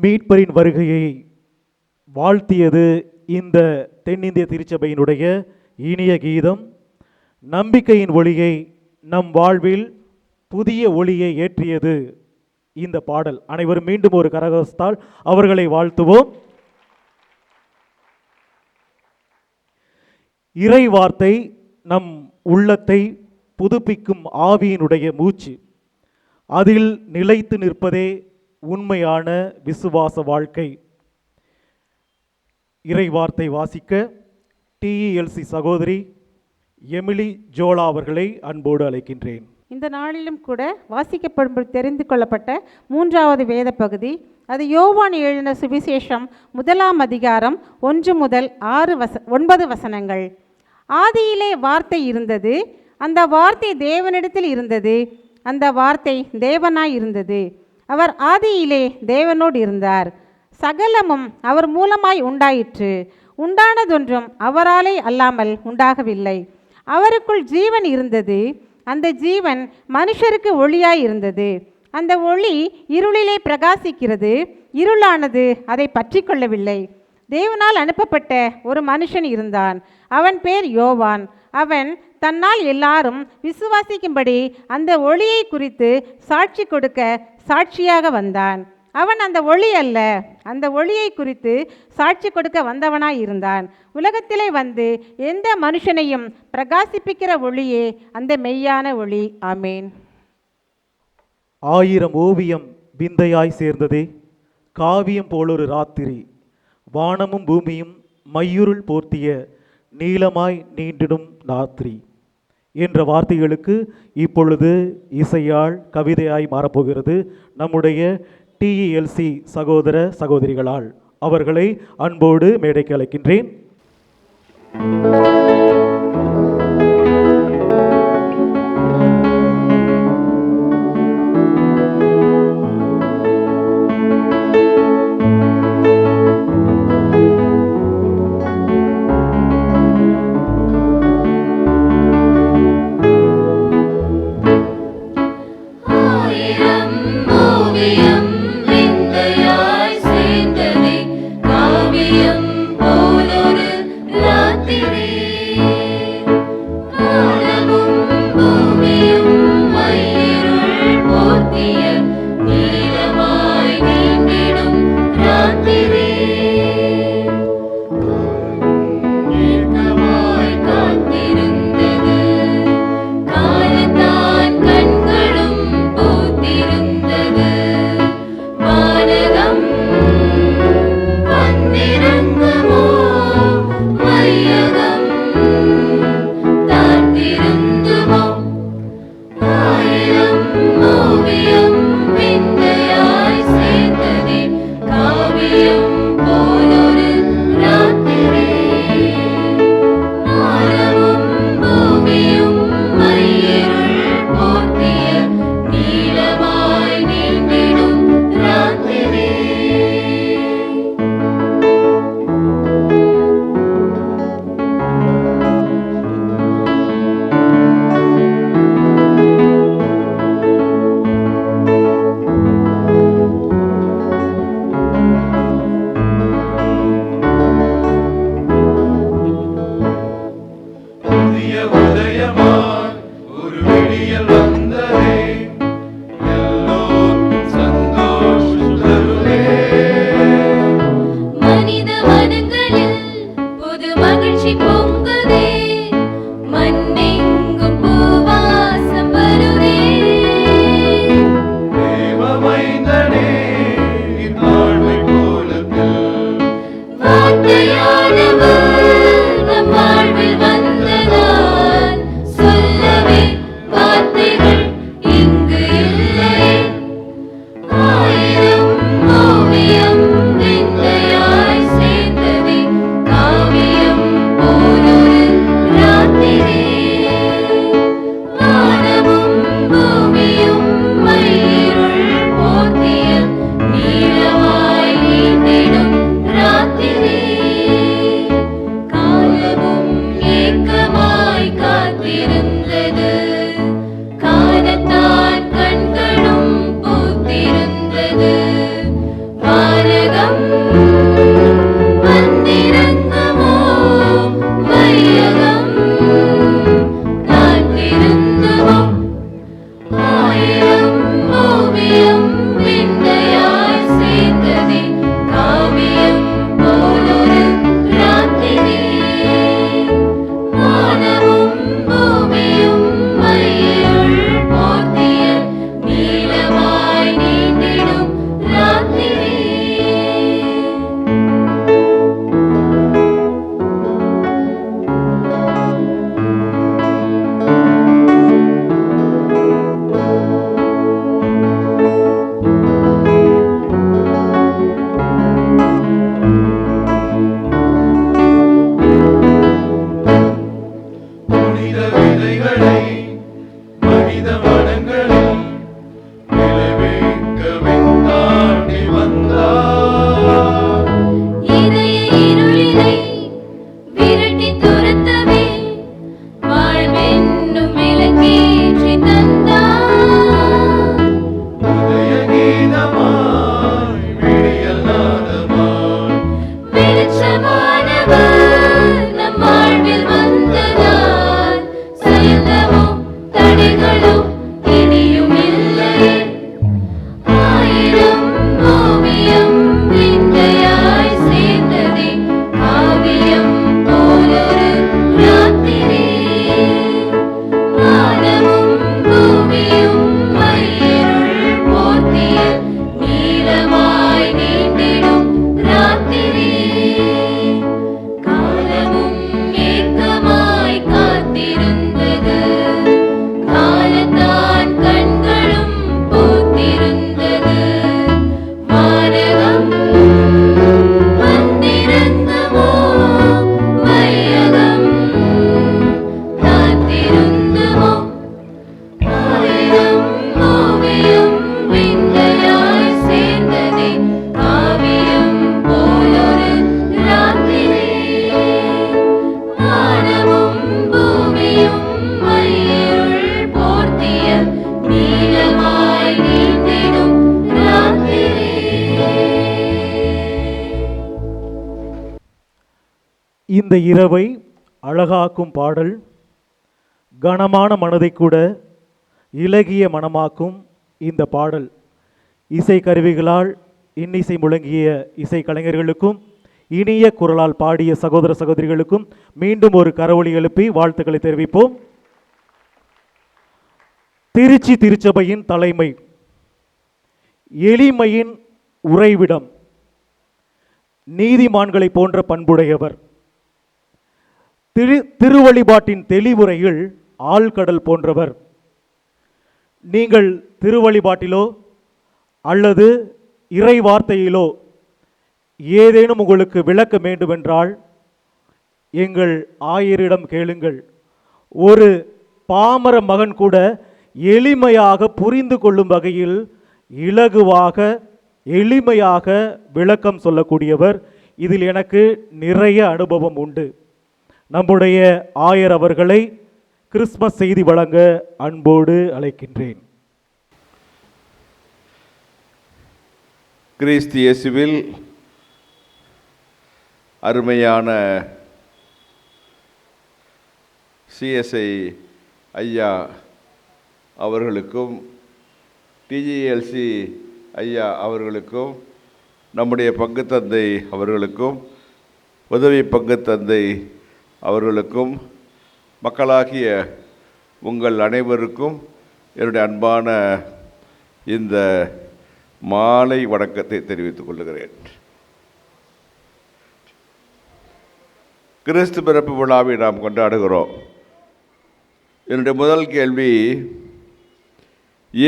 மீட்பரின் வருகையை வாழ்த்தியது இந்த தென்னிந்திய திருச்சபையினுடைய இனிய கீதம். நம்பிக்கையின் ஒளியை நம் வாழ்வில் புதிய ஒளியை ஏற்றியது இந்த பாடல். அனைவரும் மீண்டும் ஒரு கரகோஷத்தால் அவர்களை வாழ்த்துவோம். இறை வார்த்தை நம் உள்ளத்தை புதுப்பிக்கும் ஆவியினுடைய மூச்சு. அதில் நிலைத்து நிற்பதே உண்மையான விசுவாச வாழ்க்கை. இறை வார்த்தை வாசிக்க TELC சகோதரி எமிலி ஜோலா அவர்களை அன்போடு அழைக்கின்றேன். இந்த நாளிலும் கூட வாசிக்கப்படும் தெரிந்து கொள்ளப்பட்ட 3வது வேத பகுதி, அது யோவான் எழுதின சுவிசேஷம் 1ஆம் அதிகாரம் 1 முதல் 9 வசனங்கள். ஆதியிலே வார்த்தை இருந்தது, அந்த வார்த்தை தேவனிடத்தில் இருந்தது, அந்த வார்த்தை தேவனாய் இருந்தது. அவர் ஆதியிலே தேவனோடு இருந்தார். சகலமும் அவர் மூலமாய் உண்டாயிற்று. உண்டானதொன்றும் அவராலே அல்லாமல் உண்டாகவில்லை. அவருக்குள் ஜீவன் இருந்தது, அந்த ஜீவன் மனுஷருக்கு ஒளியாய் இருந்தது. அந்த ஒளி இருளிலே பிரகாசிக்கிறது, இருளானது அதை பற்றி கொள்ளவில்லை. தேவனால் அனுப்பப்பட்ட ஒரு மனுஷன் இருந்தான். அவன் பேர் யோவான். அவன் தன்னால் எல்லாரும் விசுவாசிக்கும்படி அந்த ஒளியை குறித்து சாட்சி கொடுக்க சாட்சியாக வந்தான். அவன் அந்த ஒளி அல்ல, அந்த ஒளியை குறித்து சாட்சி கொடுக்க வந்தவனாய் இருந்தான். உலகத்திலே வந்து எந்த மனுஷனையும் பிரகாசிப்பிக்கிற ஒளியே அந்த மெய்யான ஒளி. ஆமேன். 1000 ஓவியம் விந்தையாய் சேர்ந்ததே, காவியம் போலொரு ராத்திரி, வானமும் பூமியும் மையுருள் போர்த்திய நீளமாய் நீண்டிடும் ராத்திரி என்ற வார்த்தைகளுக்கு இப்பொழுது இசையால் கவிதையாய் மாறப்போகிறது நம்முடைய TELC சகோதர சகோதரிகளால். அவர்களை அன்போடு மேடைக்கு அழைக்கின்றேன். கீதமாய் விடியல் நாதமாய் வெளிச்சமானவர் நம் வாழ்வில் வந்ததால் சயனமும் தடைகளும் இனியும் இல்லை. ஆயிரம் ஓவியம் விந்தையாய் சேர்ந்ததே காவியம் போலொரு ராத்திரி. வானமும் பூமியும் மையிருள் போர்த்திய நீலமாய் நீண்டிடும் ராத்திரி. காலமும் ஏக்கமாய் காத்திருந்தது, காலத்தான் கண்களும் பூத்திருந்தது. வானகம் வந்திறங்குமோ, வையகம் காத்திருந்துமோ. ஆயிரம் ஓவியம் விந்தையாய் சேர்ந்ததே காவியம் போலொரு ராத்திரி. வானமும் பூமியும் மையிருள் போர்த்திய நீலமாய் நீண்டிடும் ராத்திரி. இந்த இரவை அழகாக்கும் பாடல், கனமான மனதை கூட இலகிய மனமாக்கும் இந்த பாடல் இசை கருவிகளால் இன்னிசை முழங்கிய இசை கலைஞர்களுக்கும் இனிய குரலால் பாடிய சகோதர சகோதரிகளுக்கும் மீண்டும் ஒரு கரவொலி எழுப்பி வாழ்த்துக்களை தெரிவிப்போம். திருச்சி திருச்சபையின் தலைமை, எளிமையின் உறைவிடம், நீதிமான்களை போன்ற பண்புடையவர், திருவழிபாட்டின் தெளிவுரையில் ஆழ்கடல் போன்றவர். நீங்கள் திருவழிபாட்டிலோ அல்லது இறை வார்த்தையிலோ ஏதேனும் உங்களுக்கு விளக்க வேண்டுமென்றால் எங்கள் ஆயரிடம் கேளுங்கள். ஒரு பாமர மகன் கூட எளிமையாக புரிந்து கொள்ளும் வகையில் இலகுவாக எளிமையாக விளக்கம் சொல்லக்கூடியவர். இதில் எனக்கு நிறைய அனுபவம் உண்டு. நம்முடைய ஆயர் அவர்களை கிறிஸ்மஸ் செய்தி வழங்க அன்போடு அழைக்கின்றேன். கிறிஸ்து இயேசுவில் அருமையான சிஎஸ்ஐ ஐயா அவர்களுக்கும் டிஜிஎல்சி ஐயா அவர்களுக்கும் நம்முடைய பங்குத்தந்தை அவர்களுக்கும் உதவி பங்குத்தந்தை அவர்களுக்கும் மக்களாகிய உங்கள் அனைவருக்கும் என்னுடைய அன்பான இந்த மாலை வணக்கத்தை தெரிவித்துக் கொள்கிறேன். கிறிஸ்து பிறப்பு விழாவை நாம் கொண்டாடுகிறோம். என்னுடைய முதல் கேள்வி,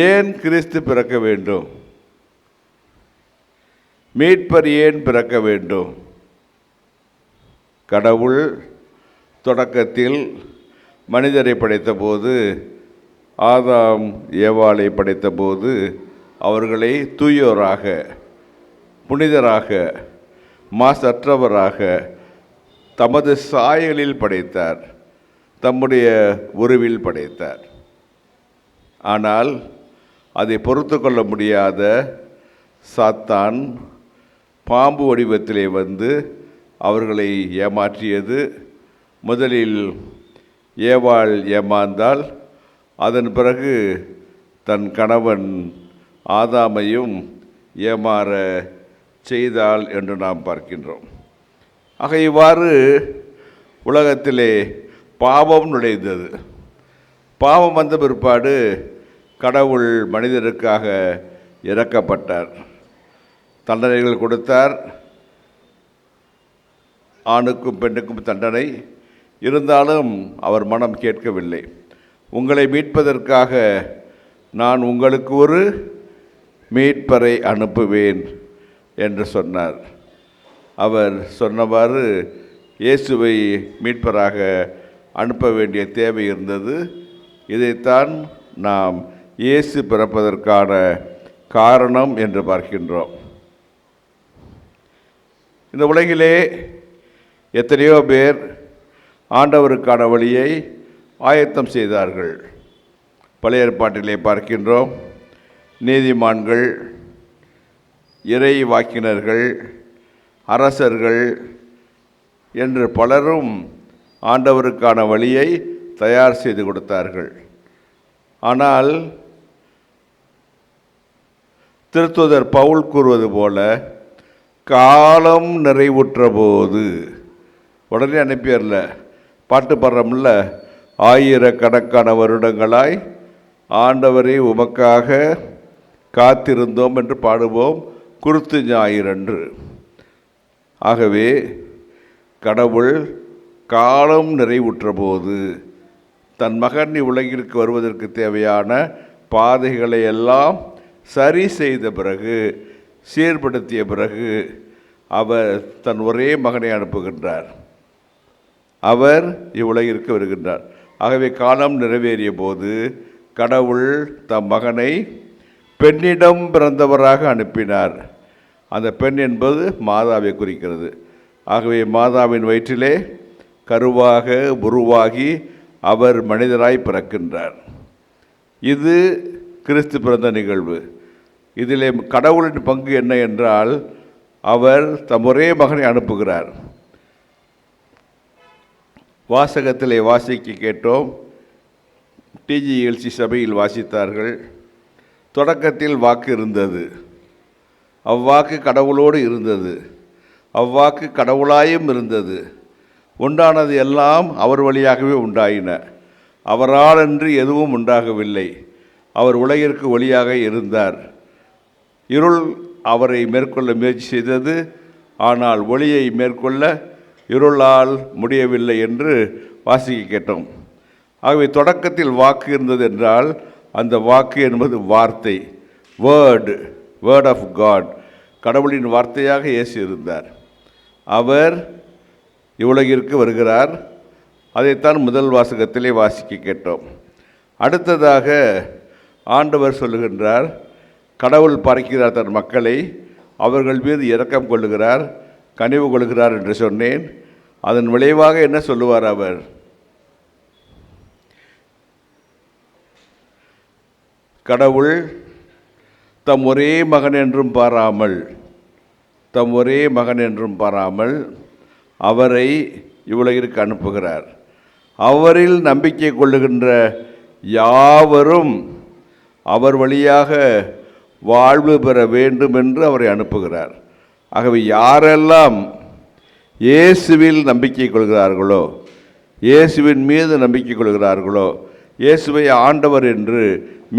ஏன் கிறிஸ்து பிறக்க வேண்டும்? மீட்பர் ஏன் பிறக்க வேண்டும்? கடவுள் தொடக்கத்தில் மனிதரை படைத்தபோது, ஆதாம் ஏவாளை படைத்தபோது அவர்களை தூயோராக, புனிதராக, மாசற்றவராக தமது சாயலில் படைத்தார், தம்முடைய உருவில் படைத்தார். ஆனால் அதை பொறுத்து கொள்ள முடியாத சாத்தான் பாம்பு வடிவத்திலே வந்து அவர்களை ஏமாற்றியது. முதலில் ஏவாள் ஏமாந்தால், அதன் பிறகு தன் கணவன் ஆதாமையும் ஏமாற செய்தாள் என்று நாம் பார்க்கின்றோம். ஆக இவ்வாறு உலகத்திலே பாவம் நுழைந்தது. பாவம் வந்த பிற்பாடு கடவுள் மனிதருக்காக இறக்கப்பட்டார், தண்டனைகள் கொடுத்தார். ஆணுக்கும் பெண்ணுக்கும் தண்டனை இருந்தாலும் அவர் மனம் கேட்கவில்லை. உங்களை மீட்பதற்காக நான் உங்களுக்கு ஒரு மீட்பரை அனுப்புவேன் என்று சொன்னார். அவர் சொன்னவாறு இயேசுவை மீட்பராக அனுப்ப வேண்டிய தேவை இருந்தது. இதைத்தான் நாம் இயேசு பிறப்பதற்கான காரணம் என்று பார்க்கின்றோம். இந்த உலகிலே எத்தனையோ பேர் ஆண்டவருக்கான வழியை ஆயத்தம் செய்தார்கள். பழைய ஏற்பாட்டிலே பார்க்கின்றோம், நீதிமான்கள், இறை வாக்கினர்கள், அரசர்கள் என்று பலரும் ஆண்டவருக்கான வழியை தயார் செய்து கொடுத்தார்கள். ஆனால் திருத்தூதர் பவுல் கூறுவது போல, காலம் நிறைவுற்ற போது, உடனே அனுப்பியர்ல, பாட்டு பாடுறோம்ல, ஆயிரக்கணக்கான வருடங்களாய் ஆண்டவரை உமக்காக காத்திருந்தோம் என்று பாடுவோம் குருத்து ஞாயிறன்று. ஆகவே கடவுள் காலம் நிறைவுற்ற போது தன் மகன் உலகிற்கு வருவதற்கு தேவையான பாதைகளை எல்லாம் சரி செய்த பிறகு, சீர்படுத்திய பிறகு அவர் தன் ஒரே மகனை அனுப்புகின்றார். அவர் இவ்வுலகிற்கு வருகின்றார். ஆகவே காலம் நிறைவேறிய போது கடவுள் தம் மகனை பெண்ணிடம் பிறந்தவராக அனுப்பினார். அந்த பெண் என்பது மாதாவை குறிக்கிறது. ஆகவே மாதாவின் வயிற்றிலே கருவாக உருவாகி அவர் மனிதராய் பிறக்கின்றார். இது கிறிஸ்து பிறந்த நிகழ்வு. இதிலே கடவுளின் பங்கு என்ன என்றால், அவர் தம் ஒரே மகனை அனுப்புகிறார். வாசகத்திலே வாசிக்க கேட்டோம். டிஜிஎல்சி சபையில் வாசித்தார்கள். தொடக்கத்தில் வாக்கு இருந்தது, அவ்வாக்கு கடவுளோடு இருந்தது, அவ்வாக்கு கடவுளாயும் இருந்தது, உண்டானது எல்லாம் அவர் வழியாகவே உண்டாயின, அவரால் அன்றி எதுவும் உண்டாகவில்லை, அவர் உலகிற்கு ஒளியாக இருந்தார், இருள் அவரை மேற்கொள்ள முயற்சி செய்தது, ஆனால் ஒளியை மேற்கொள்ள இருளால் முடியவில்லை என்று வாசிக்க கேட்டோம். ஆகவே தொடக்கத்தில் வாக்கு இருந்தது என்றால், அந்த வாக்கு என்பது வார்த்தை, வேர்ட் ஆஃப் காட், கடவுளின் வார்த்தையாக இயேசு இருந்தார். அவர் இவ்வுலகிற்கு வருகிறார். அதைத்தான் முதல் வாசகத்திலே வாசிக்க கேட்டோம். அடுத்ததாக ஆண்டவர் சொல்லுகின்றார், கடவுள் பார்க்கிறார் தன் மக்களை, அவர்கள் மீது இரக்கம் கொள்ளுகிறார், கனிவு கொள்கிறார் என்று சொன்னேன். அதன் விளைவாக என்ன சொல்லுவார் அவர்? கடவுள் தம் ஒரே மகன் என்றும் பாராமல் அவரை இவ்வுலகிற்கு அனுப்புகிறார். அவரில் நம்பிக்கை கொள்ளுகின்ற யாவரும் அவர் வழியாக வாழ்வு பெற வேண்டும் என்று அவரை அனுப்புகிறார். ஆகவே யாரெல்லாம் இயேசுவில் நம்பிக்கை கொள்கிறார்களோ, இயேசுவின் மீது நம்பிக்கை கொள்கிறார்களோ, இயேசுவை ஆண்டவர் என்று,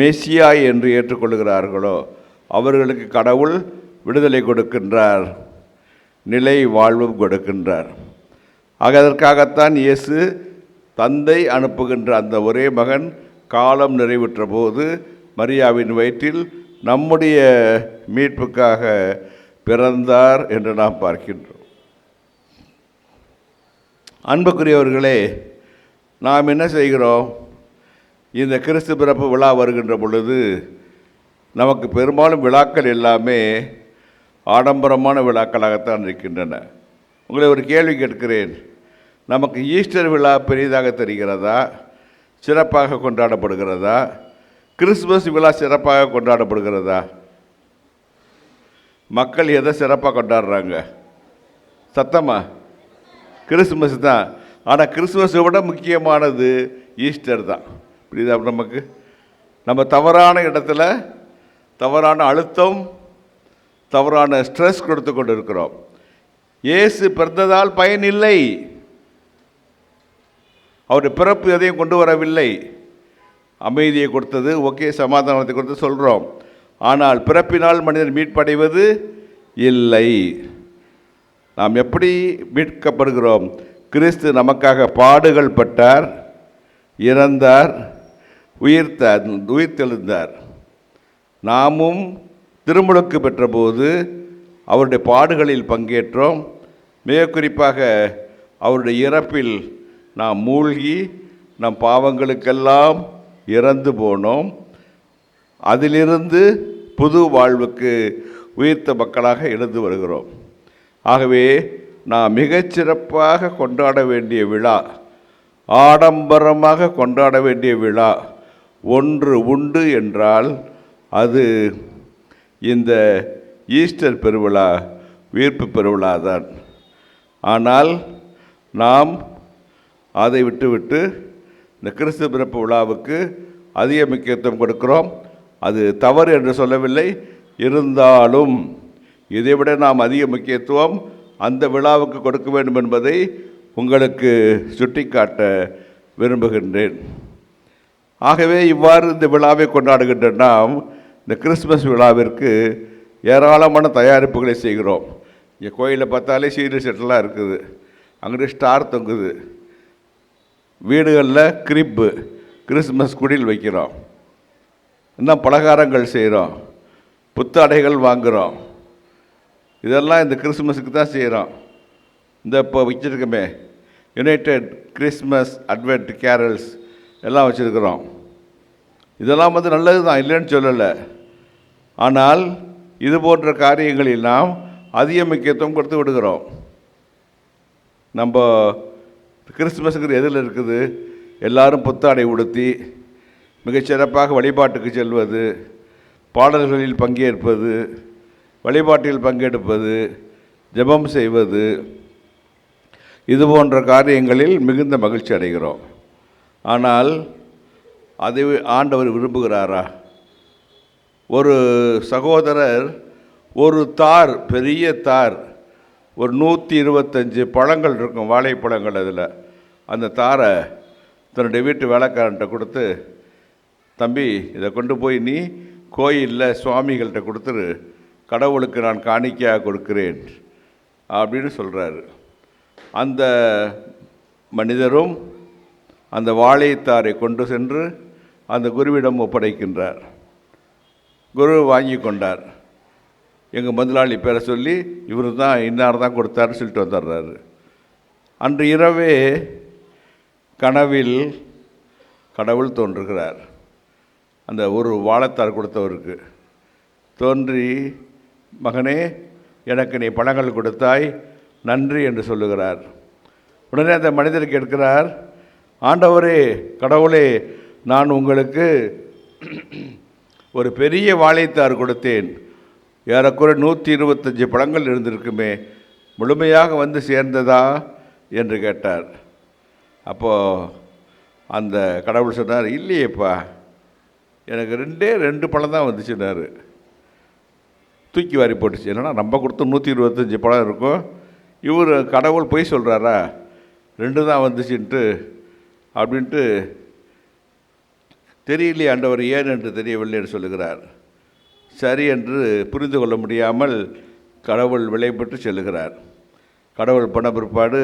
மெசியா என்று ஏற்றுக்கொள்கிறார்களோ, அவர்களுக்கு கடவுள் விடுதலை கொடுக்கின்றார், நிலை வாழ்வும் கொடுக்கின்றார். ஆக அதற்காகத்தான் இயேசு தந்தை அனுப்புகின்ற அந்த ஒரே மகன் காலம் நிறைவுற்ற போது மரியாவின் வயிற்றில் நம்முடைய மீட்புக்காக பிறந்தார் என்று நாம் பார்க்கின்றோம். அன்புக்குரியவர்களே, நாம் என்ன செய்கிறோம்? இந்த கிறிஸ்து பிறப்பு விழா வருகின்ற பொழுது நமக்கு பெரும்பாலும் விழாக்கள் எல்லாமே ஆடம்பரமான விழாக்களாகத்தான் இருக்கின்றன. உங்களை ஒரு கேள்வி கேட்கிறேன். நமக்கு ஈஸ்டர் விழா பெரிதாக தெரிகிறதா, சிறப்பாக கொண்டாடப்படுகிறதா? கிறிஸ்துமஸ் விழா சிறப்பாக கொண்டாடப்படுகிறதா? மக்கள் எதை சிறப்பாக கொண்டாடுறாங்க? சத்தமா? கிறிஸ்துமஸ் தான். ஆனால் கிறிஸ்துமஸை விட முக்கியமானது ஈஸ்டர் தான். புரியுதா? நமக்கு நம்ம தவறான இடத்துல தவறான அழுத்தம், தவறான ஸ்ட்ரெஸ் கொடுத்து கொண்டு இருக்கிறோம். இயேசு பிறந்ததால் பயனில்லை. அவருடைய பிறப்பு எதையும் கொண்டு வரவில்லை. அமைதியை கொடுத்தது, ஓகே, சமாதானத்தை கொடுத்து சொல்கிறோம். ஆனால் பிறப்பினால் மனிதன் மீட்படைவது இல்லை. நாம் எப்படி மீட்கப்படுகிறோம்? கிறிஸ்து நமக்காக பாடுகள் பட்டார், இறந்தார், உயிர்த்தெழுந்தார். நாமும் திருமுழுக்கு பெற்றபோது அவருடைய பாடுகளில் பங்கேற்றோம். மிக குறிப்பாக அவருடைய இறப்பில் நாம் மூழ்கி நம் பாவங்களுக்கெல்லாம் இறந்து போனோம். அதிலிருந்து புது வாழ்வுக்கு உயிர்த்த மக்களாக எழுந்து வருகிறோம். ஆகவே நாம் மிகச்சிறப்பாக கொண்டாட வேண்டிய விழா, ஆடம்பரமாக கொண்டாட வேண்டிய விழா ஒன்று உண்டு என்றால் அது இந்த ஈஸ்டர் பெருவிழா உயிர்ப்பு பெருவிழா தான். ஆனால் நாம் அதை விட்டுவிட்டு இந்த கிறிஸ்து பிறப்பு விழாவுக்கு அதிக முக்கியத்துவம் கொடுக்கிறோம். அது தவறு என்று சொல்லவில்லை. இருந்தாலும் இதைவிட நாம் அதிக முக்கியத்துவம் அந்த விழாவுக்கு கொடுக்க வேண்டும் என்பதை உங்களுக்கு சுட்டிக்காட்ட விரும்புகின்றேன். ஆகவே இவ்வாறு இந்த விழாவை கொண்டாடுகின்ற நாம் இந்த கிறிஸ்மஸ் விழாவிற்கு ஏராளமான தயாரிப்புகளை செய்கிறோம். இங்கே கோயிலில் பார்த்தாலே சீரியல் செட்டெல்லாம் இருக்குது, அங்கிட்டு ஸ்டார் தொங்குது, வீடுகளில் கிரிப்பு கிறிஸ்மஸ் குடில் வைக்கிறோம், இன்னும் பலகாரங்கள் செய்கிறோம், புத்தாடைகள் வாங்குகிறோம். இதெல்லாம் இந்த கிறிஸ்மஸுக்கு தான் செய்கிறோம். இந்த இப்போ வச்சுருக்கோமே யுனைடெட் கிறிஸ்மஸ் அட்வென்ட் கேரல்ஸ் எல்லாம் வச்சுருக்கிறோம். இதெல்லாம் நல்லது தான், இல்லைன்னு சொல்லலை. ஆனால் இது போன்ற காரியங்களில் நாம் அதிக முக்கியத்துவம் கொடுத்து விடுகிறோம். நம்ம கிறிஸ்துமஸுங்கிறது எதில் இருக்குது? எல்லாரும் புத்தாடை உடுத்தி மிகச்சிறப்பாக வழிபாட்டுக்கு செல்வது, பாடல்களில் பங்கேற்பது, வழிபாட்டில் பங்கெடுப்பது, ஜெபம் செய்வது, இது போன்ற காரியங்களில் மிகுந்த மகிழ்ச்சி அடைகிறோம். ஆனால் அதை ஆண்டவர் விரும்புகிறாரா? ஒரு சகோதரர் ஒரு தார், பெரிய தார், ஒரு 125 பழங்கள் இருக்கும், வாழைப்பழங்கள். அதில் அந்த தாரை தன்னுடைய வீட்டு வேலைக்காரன்ட்ட கொடுத்து, தம்பி இதை கொண்டு போய் நீ கோயிலில் சுவாமிகள்கிட்ட கொடுத்துரு, கடவுளுக்கு நான் காணிக்கையாக கொடுக்கிறேன் அப்படின்னு சொல்கிறாரு. அந்த மனிதரும் அந்த வாழைத்தாரை கொண்டு சென்று அந்த குருவிடம் ஒப்படைக்கின்றார். குரு வாங்கி கொண்டார். எங்கள் முதலாளி பேரை சொல்லி இவர் தான் இன்னார் தான் கொடுத்தாருன்னு சொல்லிட்டு வந்துடுறாரு. அன்று இரவே கனவில் கடவுள் தோன்றுகிறார். அந்த ஒரு வாழைத்தார் கொடுத்தவருக்கு தோன்றி, மகனே எனக்கு நீ பழங்கள் கொடுத்தாய், நன்றி என்று சொல்லுகிறார். உடனே அந்த மனிதர் கேட்கிறார், ஆண்டவரே, கடவுளே, நான் உங்களுக்கு ஒரு பெரிய வாழைத்தார் கொடுத்தேன், ஏறக்குறை 125 பழங்கள் இருந்திருக்குமே, முழுமையாக வந்து சேர்ந்ததா என்று கேட்டார். அப்போது அந்த கடவுள் சொன்னார், இல்லையேப்பா, எனக்கு 2 பழம் தான் வந்துச்சுன்னாரு. தூக்கி வாரி போட்டுச்சு. என்னன்னா நம்ம கொடுத்த 125 பழம் இருக்கும், இவர் கடவுள் போய் சொல்கிறாரா, 2 தான் வந்துச்சுன்ட்டு அப்படின்ட்டு, தெரியலையே ஆண்டவர், ஏன் என்று தெரியவில்லை என்று சொல்லுகிறார். சரி என்று புரிந்து கொள்ள முடியாமல் கடவுள் விளைபட்டு செல்லுகிறார். கடவுள் பண்ண பிற்பாடு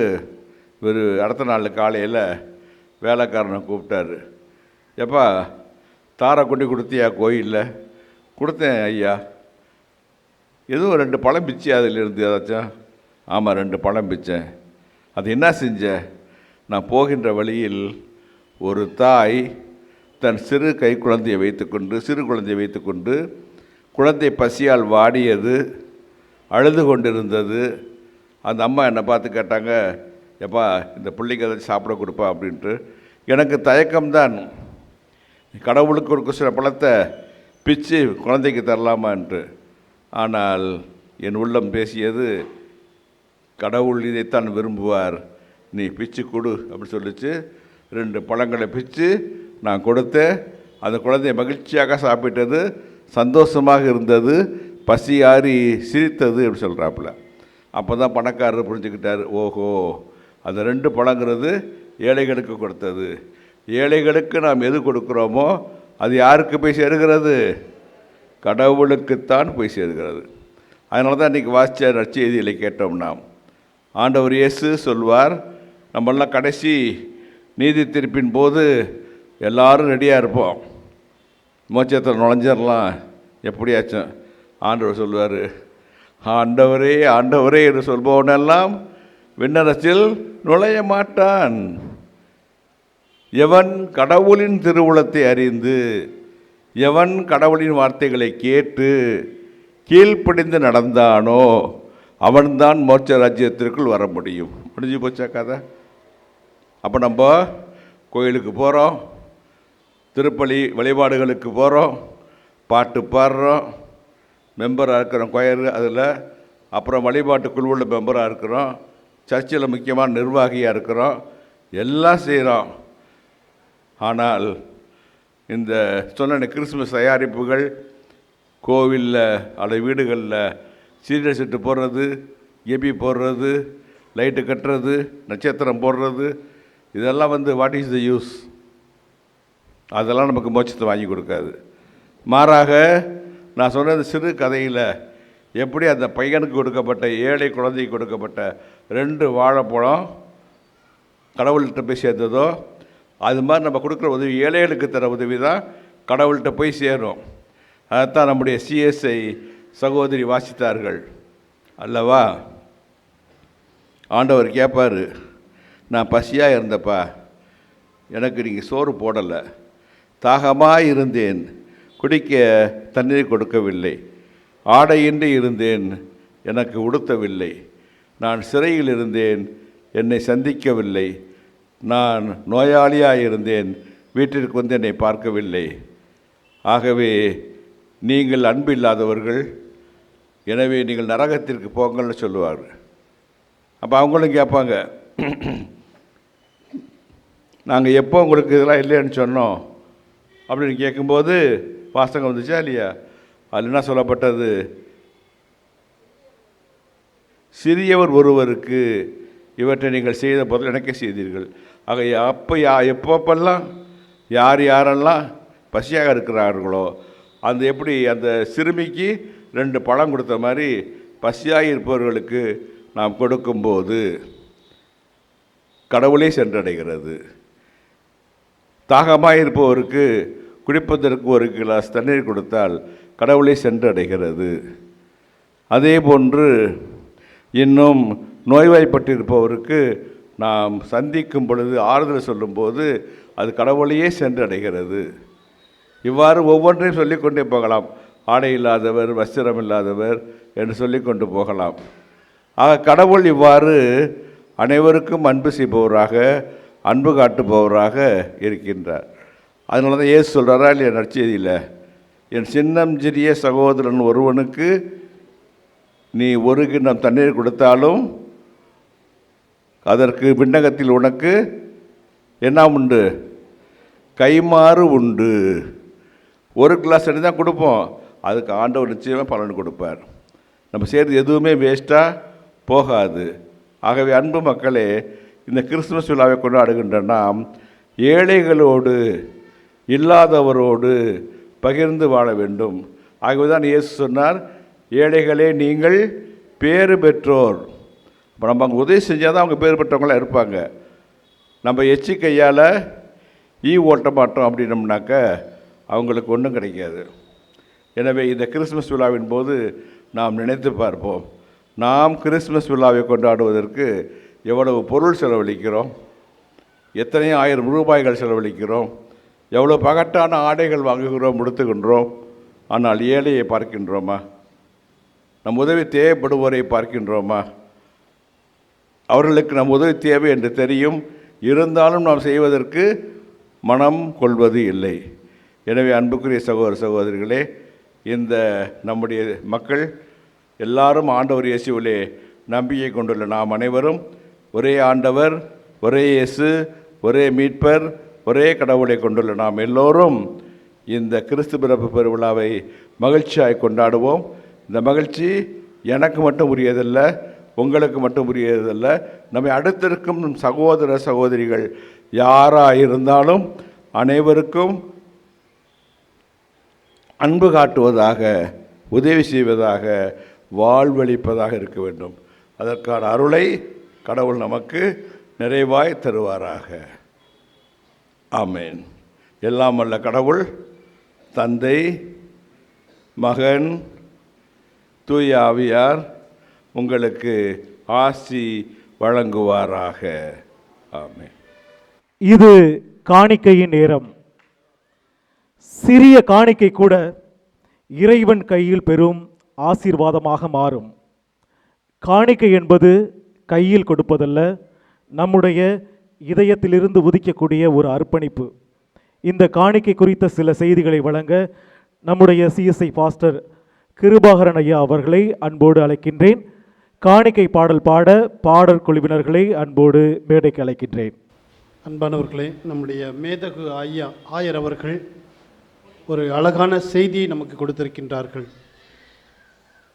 ஒரு அடுத்த நாள் காலையில் வேலைக்காரனை கூப்பிட்டாரு. எப்பா, தாரை கொண்டு கொடுத்தியா கோயிலில்? கொடுத்தேன் ஐயா. எதுவும் 2 பழம் பிச்சு அதில் இருந்து ஏதாச்சும்? ஆமாம், 2 பழம் பிச்சேன். அது என்ன செஞ்ச? நான் போகின்ற வழியில் ஒரு தாய் தன் சிறு குழந்தையை வைத்துக்கொண்டு குழந்தை பசியால் வாடியது, அழுது கொண்டிருந்தது. அந்த அம்மா என்னை பார்த்து கேட்டாங்க, எப்பா இந்த பிள்ளைக்கு ஏதாச்சும் சாப்பிட கொடுப்பா அப்படின்ட்டு. எனக்கு தயக்கம்தான், கடவுளுக்கு ஒரு சில பழத்தை பிச்சு குழந்தைக்கு தரலாமான்ட்டு. ஆனால் என் உள்ளம் பேசியது, கடவுள் இதைத்தான் விரும்புவார், நீ பிச்சு கொடு அப்படின்னு சொல்லிச்சு. 2 பழங்களை பிச்சு நான் கொடுத்தேன். அந்த குழந்தை மகிழ்ச்சியாக சாப்பிட்டது, சந்தோஷமாக இருந்தது, பசி ஆறி சிரித்தது அப்படி சொல்கிறாப்புல. அப்போ தான் பணக்காரர் புரிஞ்சுக்கிட்டார், ஓஹோ, அந்த 2 பழங்கிறது ஏழைகளுக்கு கொடுத்தது. ஏழைகளுக்கு நாம் எது கொடுக்குறோமோ அது யாருக்கு போய் சேருகிறது? கடவுளுக்குத்தான் போய் சேருகிறது. அதனால தான் இன்றைக்கி வாசித்த நற்செய்திகளை கேட்டோம். நாம் ஆண்டவர் இயேசு சொல்வார், நம்மளாம் கடைசி நீதி தீர்ப்பின் போது எல்லாரும் ரெடியாக இருப்போம், மோட்சத்தில் நுழைஞ்சிடலாம் எப்படியாச்சும். ஆண்டவர் சொல்வார், ஆண்டவரே ஆண்டவரே என்று சொல்பவனெல்லாம் விண்ணரசில் நுழைய மாட்டான். எவன் கடவுளின் திருவுளத்தை அறிந்து, எவன் கடவுளின் வார்த்தைகளை கேட்டு கீழ்ப்படிந்து நடந்தானோ அவன்தான் மோட்ச ராஜ்யத்திற்குள் வர முடியும். முடிஞ்சு போச்சா கதை? அப்போ நம்ம கோயிலுக்கு போகிறோம், திருப்பலி வழிபாடுகளுக்கு போகிறோம், பாட்டு பாடுறோம், மெம்பராக இருக்கிறோம், கொயர் அதில், அப்புறம் வழிபாட்டு குழுவில் மெம்பராக இருக்கிறோம், சர்ச்சில் முக்கியமான நிர்வாகியாக இருக்கிறோம், எல்லாம் செய்கிறோம். ஆனால் இந்த சொன்ன கிறிஸ்துமஸ் தயாரிப்புகள் கோவிலில் அல்லது வீடுகளில் சீரியல் செட்டு போடுறது, எபி போடுறது, லைட்டு கட்டுறது, நட்சத்திரம் போடுறது, இதெல்லாம் வாட் இஸ் த யூஸ்? அதெல்லாம் நமக்கு மோட்சத்தை வாங்கி கொடுக்காது. மாறாக நான் சொன்னது சிறு கதையில் எப்படி அந்த பையனுக்கு கொடுக்கப்பட்ட, ஏழை குழந்தைக்கு கொடுக்கப்பட்ட 2 வாழைப்பழம் கடவுள்கிட்ட போய் சேர்ந்ததோ, அது மாதிரி நம்ம கொடுக்குற உதவி, ஏழைகளுக்கு தர உதவி தான் கடவுள்கிட்ட போய் சேரும். அதைத்தான் நம்முடைய சிஎஸ்ஐ சகோதரி வாசித்தார்கள் அல்லவா? ஆண்டவர் கேட்பார், நான் பசியாக இருந்தப்பா, எனக்கு நீங்கள் சோறு போடலை, தாகமாக இருந்தேன், குடிக்க தண்ணீர் கொடுக்கவில்லை, ஆடையின்றி இருந்தேன், எனக்கு உடுத்தவில்லை, நான் சிறையில் இருந்தேன், என்னை சந்திக்கவில்லை, நான் நோயாளியாக இருந்தேன், வீட்டிற்கு வந்து என்னை பார்க்கவில்லை. ஆகவே நீங்கள் அன்பு இல்லாதவர்கள், எனவே நீங்கள் நரகத்திற்கு போங்கள்னு சொல்லுவார். அப்போ அவங்களும் கேட்பாங்க, நாங்கள் எப்போ உங்களுக்கு இதெல்லாம் இல்லைன்னு சொன்னோம் அப்படின்னு கேட்கும்போது வாசகம் வந்துச்சா இல்லையா? அதில் என்ன சொல்லப்பட்டது? சிறியவர் ஒருவருக்கு இவற்றை நீங்கள் செய்த போதில் எனக்கே செய்தீர்கள். ஆக எப்பப்பெல்லாம் யாரெல்லாம் பசியாக இருக்கிறார்களோ, எப்படி அந்த சிறுமிக்கு 2 பழம் கொடுத்த மாதிரி பசியாக இருப்பவர்களுக்கு நாம் கொடுக்கும்போது கடவுளே சென்றடைகிறது. தாகமாக இருப்பவருக்கு குடிப்பதற்கு 1 கிளாஸ் தண்ணீர் கொடுத்தால் கடவுளை சென்றடைகிறது. அதே போன்று இன்னும் நோய்வாய்ப்பட்டிருப்பவருக்கு நாம் சந்திக்கும் பொழுது ஆறுதல் சொல்லும்போது அது கடவுளையே சென்றடைகிறது. இவ்வாறு ஒவ்வொன்றையும் சொல்லிக்கொண்டே போகலாம். ஆடை இல்லாதவர், வஸ்திரம் இல்லாதவர் என்று சொல்லிக்கொண்டு போகலாம். ஆக கடவுள் இவ்வாறு அனைவருக்கும் அன்பு செய்பவராக, அன்பு காட்டுபவராக இருக்கின்றார். அதனால தான் இயேசு சொல்கிறாரா இல்லையா நற்செய்தியில், என் சின்னஞ்சிறிய சகோதரன் ஒருவனுக்கு நீ 1 கிண்ணம் தண்ணீர் கொடுத்தாலும் அதற்கு விண்ணகத்தில் உனக்கு என்ன உண்டு? கைமாறு உண்டு. 1 கிளாஸ் தண்ணி தான் கொடுப்போம், அதுக்கு ஆண்டவர் நிச்சயமாக பலன் கொடுப்பார். நம்ம செய்கிறது எதுவுமே வேஸ்ட்டாக போகாது. ஆகவே அன்பு மக்களே, இந்த கிறிஸ்துமஸ் விழாவை கொண்டாடுகின்ற நாம் ஏழைகளோடு, இல்லாதவரோடு பகிர்ந்து வாழ வேண்டும். ஆகவே தான் இயேசு சொன்னார், ஏழைகளே நீங்கள் பேறு பெற்றோர். இப்போ நம்ம அங்கே உதவி செஞ்சால் தான் அவங்க பேர் பெற்றவங்களாம் இருப்பாங்க. நம்ம எச்சி கையால் ஓட்ட மாட்டோம் அப்படின்னம்னாக்க அவங்களுக்கு ஒன்றும் கிடைக்காது. எனவே இந்த கிறிஸ்துமஸ் விழாவின் போது நாம் நினைத்து பார்ப்போம், நாம் கிறிஸ்துமஸ் விழாவை கொண்டாடுவதற்கு எவ்வளவு பொருள் செலவழிக்கிறோம், எத்தனை ஆயிரம் ரூபாய்கள் செலவழிக்கிறோம், எவ்வளோ பகட்டான ஆடைகள் வாங்குகிறோம், உடுத்துகின்றோம். ஆனால் ஏழையை பார்க்கின்றோமா? நம் உதவி தேவைப்படுவோரை பார்க்கின்றோமா? அவர்களுக்கு நம் உதவி தேவை என்று தெரியும், இருந்தாலும் நாம் செய்வதற்கு மனம் கொள்வது இல்லை. எனவே அன்புக்குரிய சகோதர சகோதரிகளே, இந்த நம்முடைய மக்கள் எல்லாரும் ஆண்டவர் இயேசுவிலே நம்பிக்கை கொண்டுள்ள நாம் அனைவரும் ஒரே ஆண்டவர், ஒரே இயேசு, ஒரே மீட்பர், ஒரே கடவுளை கொண்டுள்ள நாம் எல்லோரும் இந்த கிறிஸ்து பிறப்பு பெருவிழாவை மகிழ்ச்சியாய் கொண்டாடுவோம். இந்த மகிழ்ச்சி எனக்கு மட்டும் உரியதல்ல, உங்களுக்கு மட்டும் உரியதல்ல, நம்மை அடுத்திருக்கும் சகோதர சகோதரிகள் யாராக இருந்தாலும் அனைவருக்கும் அன்பு காட்டுவதாக, உதவி செய்வதாக, வாழ்வளிப்பதாக இருக்க வேண்டும். அதற்கான அருளை கடவுள் நமக்கு நிறைவாய் தருவாராக. ஆமேன். எல்லாம் வல்ல கடவுள் தந்தை, மகன், தூய ஆவியார் உங்களுக்கு ஆசி வழங்குவாராக. ஆமென். இது காணிக்கையின் நேரம். சிறிய காணிக்கை கூட இறைவன் கையில் பெரும் ஆசீர்வாதமாக மாறும். காணிக்கை என்பது கையில் கொடுப்பதல்ல, நம்முடைய இதயத்திலிருந்து உதிக்கக்கூடிய ஒரு அர்ப்பணிப்பு. இந்த காணிக்கை குறித்த சில செய்திகளை வழங்க நம்முடைய சிஎஸ்ஐ பாஸ்டர் கிருபாகரன் ஐயா அவர்களை அன்போடு அழைக்கின்றேன். காணிக்கை பாடல் பாட பாடல் குழுவினர்களை அன்போடு மேடைக்கு அழைக்கின்றேன். அன்பானவர்களே, நம்முடைய மேதகு ஆயர் அவர்கள் ஒரு அழகான செய்தியை நமக்கு கொடுத்திருக்கின்றார்கள்.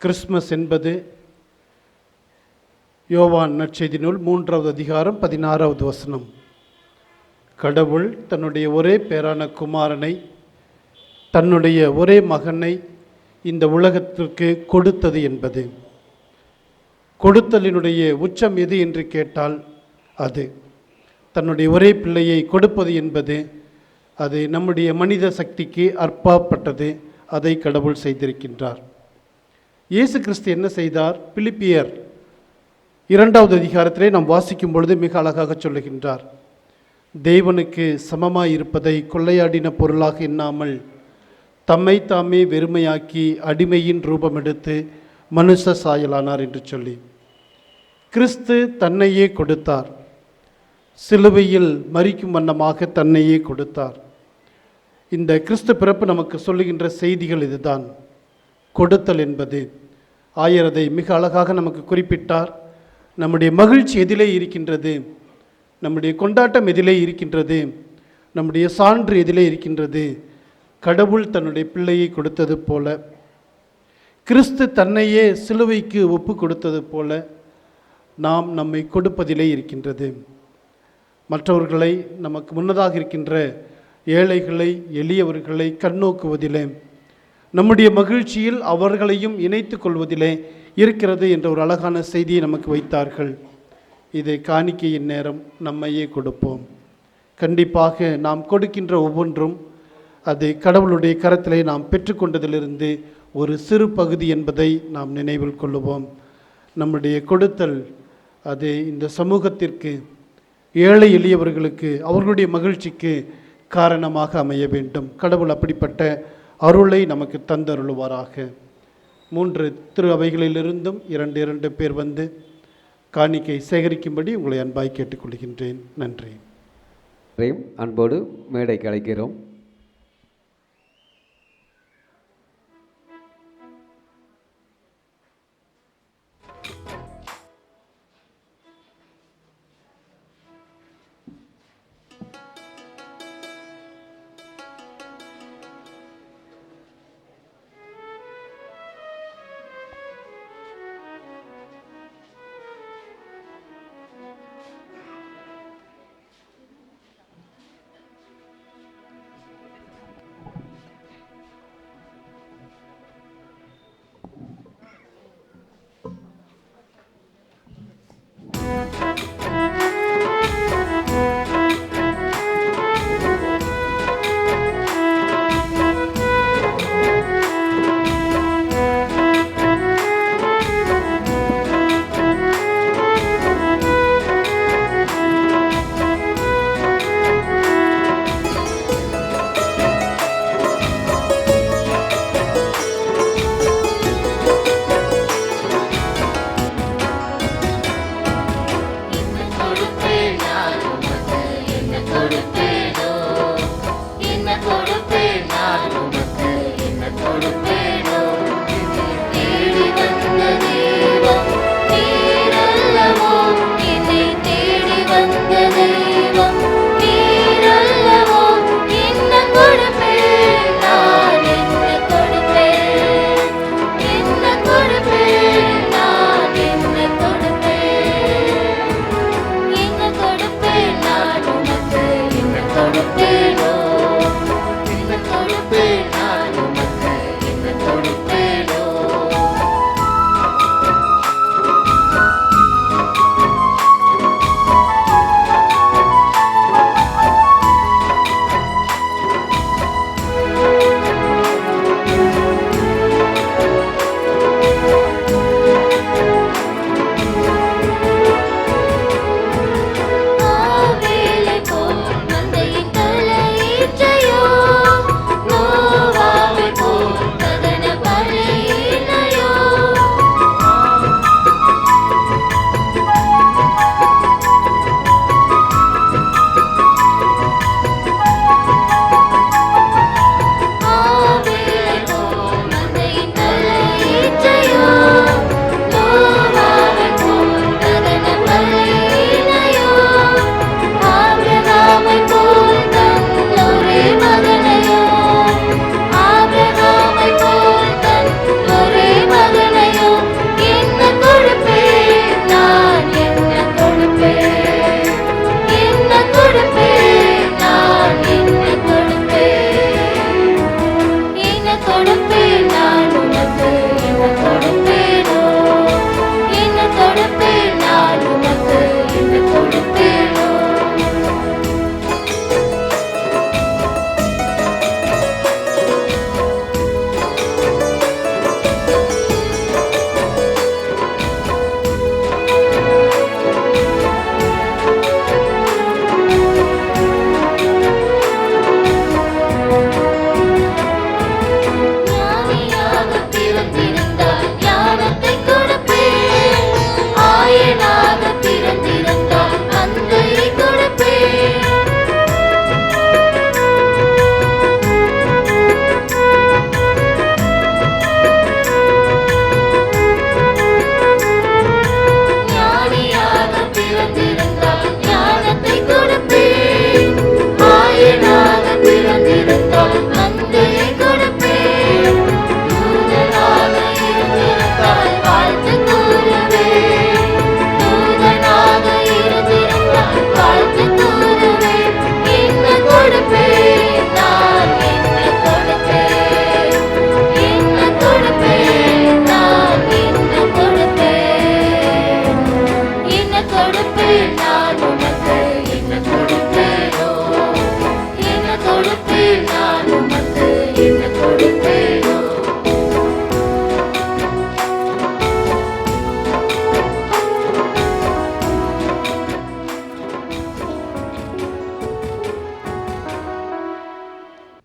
கிறிஸ்மஸ் என்பது யோவான் நற்செய்தி நூல் 3வது அதிகாரம் 16வது வசனம். கடவுள் தன்னுடைய ஒரே பேரான குமாரனை, தன்னுடைய ஒரே மகனை இந்த உலகத்திற்கு கொடுத்தது என்பது. கொடுத்தலினுடைய உச்சம் எது என்று கேட்டால் அது தன்னுடைய ஒரே பிள்ளையை கொடுப்பது என்பது. அது நம்முடைய மனித சக்திக்கு அற்பாற்பட்டது. அதை கடவுள் செய்திருக்கின்றார். இயேசு கிறிஸ்து என்ன செய்தார்? பிலிப்பியர் 2வது அதிகாரத்திலே நாம் வாசிக்கும் பொழுது மிக அழகாக சொல்லுகின்றார். தேவனுக்கு சமமாய் இருப்பதை கொள்ளையாடின பொருளாக எண்ணாமல் தம்மை தாமே வெறுமையாக்கி அடிமையின் ரூபம் எடுத்து மனுஷ சாயலானார் என்று சொல்லி கிறிஸ்து தன்னையே கொடுத்தார். சிலுவையில் மரிக்கும் வண்ணமாக தன்னையே கொடுத்தார். இந்த கிறிஸ்து பிறப்பு நமக்கு சொல்லுகின்ற செய்திகள் இதுதான். கொடுத்தல் என்பது. ஆயர் அதை மிக அழகாக நமக்கு குறிப்பிட்டார். நம்முடைய மகிழ்ச்சி எதிலே இருக்கின்றது? நம்முடைய கொண்டாட்டம் எதிலே இருக்கின்றது? நம்முடைய சான்று எதிலே இருக்கின்றது? கடவுள் தன்னுடைய பிள்ளையை கொடுத்தது போல, கிறிஸ்து தன்னையே சிலுவைக்கு ஒப்பு கொடுத்தது போல நாம் நம்மை கொடுப்பதிலே இருக்கின்றது. மற்றவர்களை, நமக்கு முன்னதாக இருக்கின்ற ஏழைகளை, எளியவர்களை கண்ணோக்குவதிலே, நம்முடைய மகிழ்ச்சியில் அவர்களையும் இணைத்து கொள்வதிலே இருக்கிறது என்ற ஒரு அழகான செய்தியை நமக்கு வைத்தார்கள். இதை காணிக்கையின் நேரம் நம்மையே கொடுப்போம். கண்டிப்பாக நாம் கொடுக்கின்ற ஒவ்வொன்றும் அதை கடவுளுடைய கரத்திலே நாம் பெற்றுக்கொண்டதிலிருந்து ஒரு சிறு பகுதி என்பதை நாம் நினைவில் கொள்ளுவோம். நம்முடைய கொடுத்தல் அது இந்த சமூகத்திற்கு, ஏழை எளியவர்களுக்கு, அவர்களுடைய மகிழ்ச்சிக்கு காரணமாக அமைய வேண்டும். கடவுள் அப்படிப்பட்ட அருளை நமக்கு தந்தருளுவாராக. 3 திரு அவைகளிலிருந்தும் 2 பேர் வந்து காணிக்கை சேகரிக்கும்படி உங்களை அன்பாய் கேட்டுக்கொள்கின்றேன். நன்றி. அன்போடு மேடைக்கு அழைக்கிறோம்.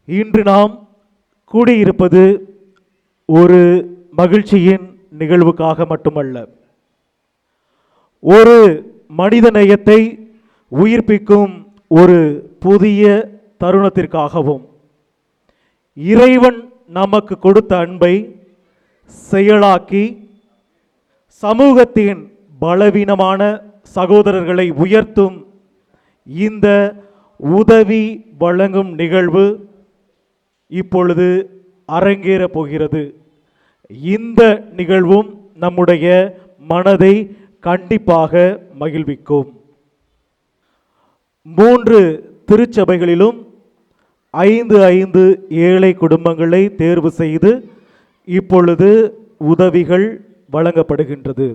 இன்று நாம் கூடியிருப்பது ஒரு மகிழ்ச்சியின் நிகழ்வுக்காக மட்டுமல்ல, ஒரு மனித நேயத்தை உயிர்ப்பிக்கும் ஒரு புதிய தருணத்திற்காகவும், இறைவன் நமக்கு கொடுத்த அன்பை செயலாக்கி சமூகத்தின் பலவீனமான சகோதரர்களை உயர்த்தும் இந்த உதவி வழங்கும் நிகழ்வு இப்பொழுது அரங்கேறப் போகிறது. இந்த நிகழ்வும் நம்முடைய மனதை கண்டிப்பாக மகிழ்விக்கும். 3 திருச்சபைகளிலும் 5 ஏழை குடும்பங்களை தேர்வு செய்து இப்பொழுது உதவிகள் வழங்கப்படுகின்றது.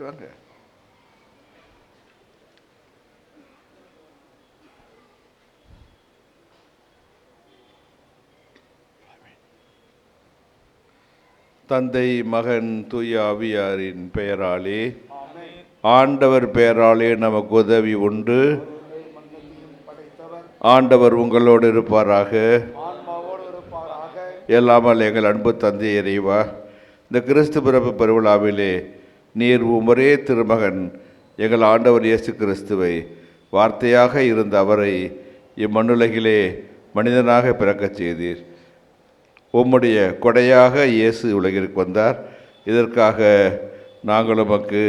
வாங்க. தந்தை மகன் தூய ஆவியாரின் பெயராலே, ஆண்டவர் பெயராலே நமக்கு உதவி உண்டு. ஆண்டவர் உங்களோடு இருப்பாராக. எல்லாமல் எங்கள் அன்பு தந்தை இறைவா, இந்த கிறிஸ்து பிறப்பு பெருவிழாவிலே நீர் ஒரே திருமகன் எங்கள் ஆண்டவர் இயேசு கிறிஸ்துவை, வார்த்தையாக இருந்த அவரை இம்மண்ணுலகிலே மனிதனாக பிறக்கச் செய்தீர். உம்முடைய கொடையாக இயேசு உலகிற்கு வந்தார். இதற்காக நாங்கள் உமக்கு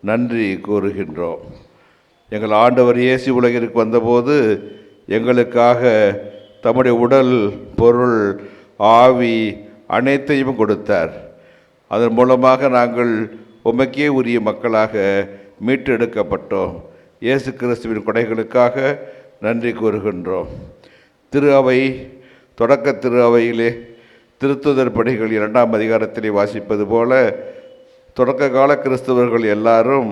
நன்றி கூறுகின்றோம். எங்கள் ஆண்டவர் இயேசு உலகிற்கு வந்தபோது எங்களுக்காக தம்முடைய உடல், பொருள், ஆவி அனைத்தையும் கொடுத்தார். அதன் மூலமாக நாங்கள் உமக்கே உரிய மக்களாக மீட்டெடுக்கப்பட்டோம். இயேசு கிறிஸ்துவின் கொடைகளுக்காக நன்றி கூறுகின்றோம். திரு அவை, தொடக்க திரு அவையிலே திருத்துதர் பணிகள் 2ஆம் அதிகாரத்திலே வாசிப்பது போல, தொடக்க கால கிறிஸ்தவர்கள் எல்லாரும்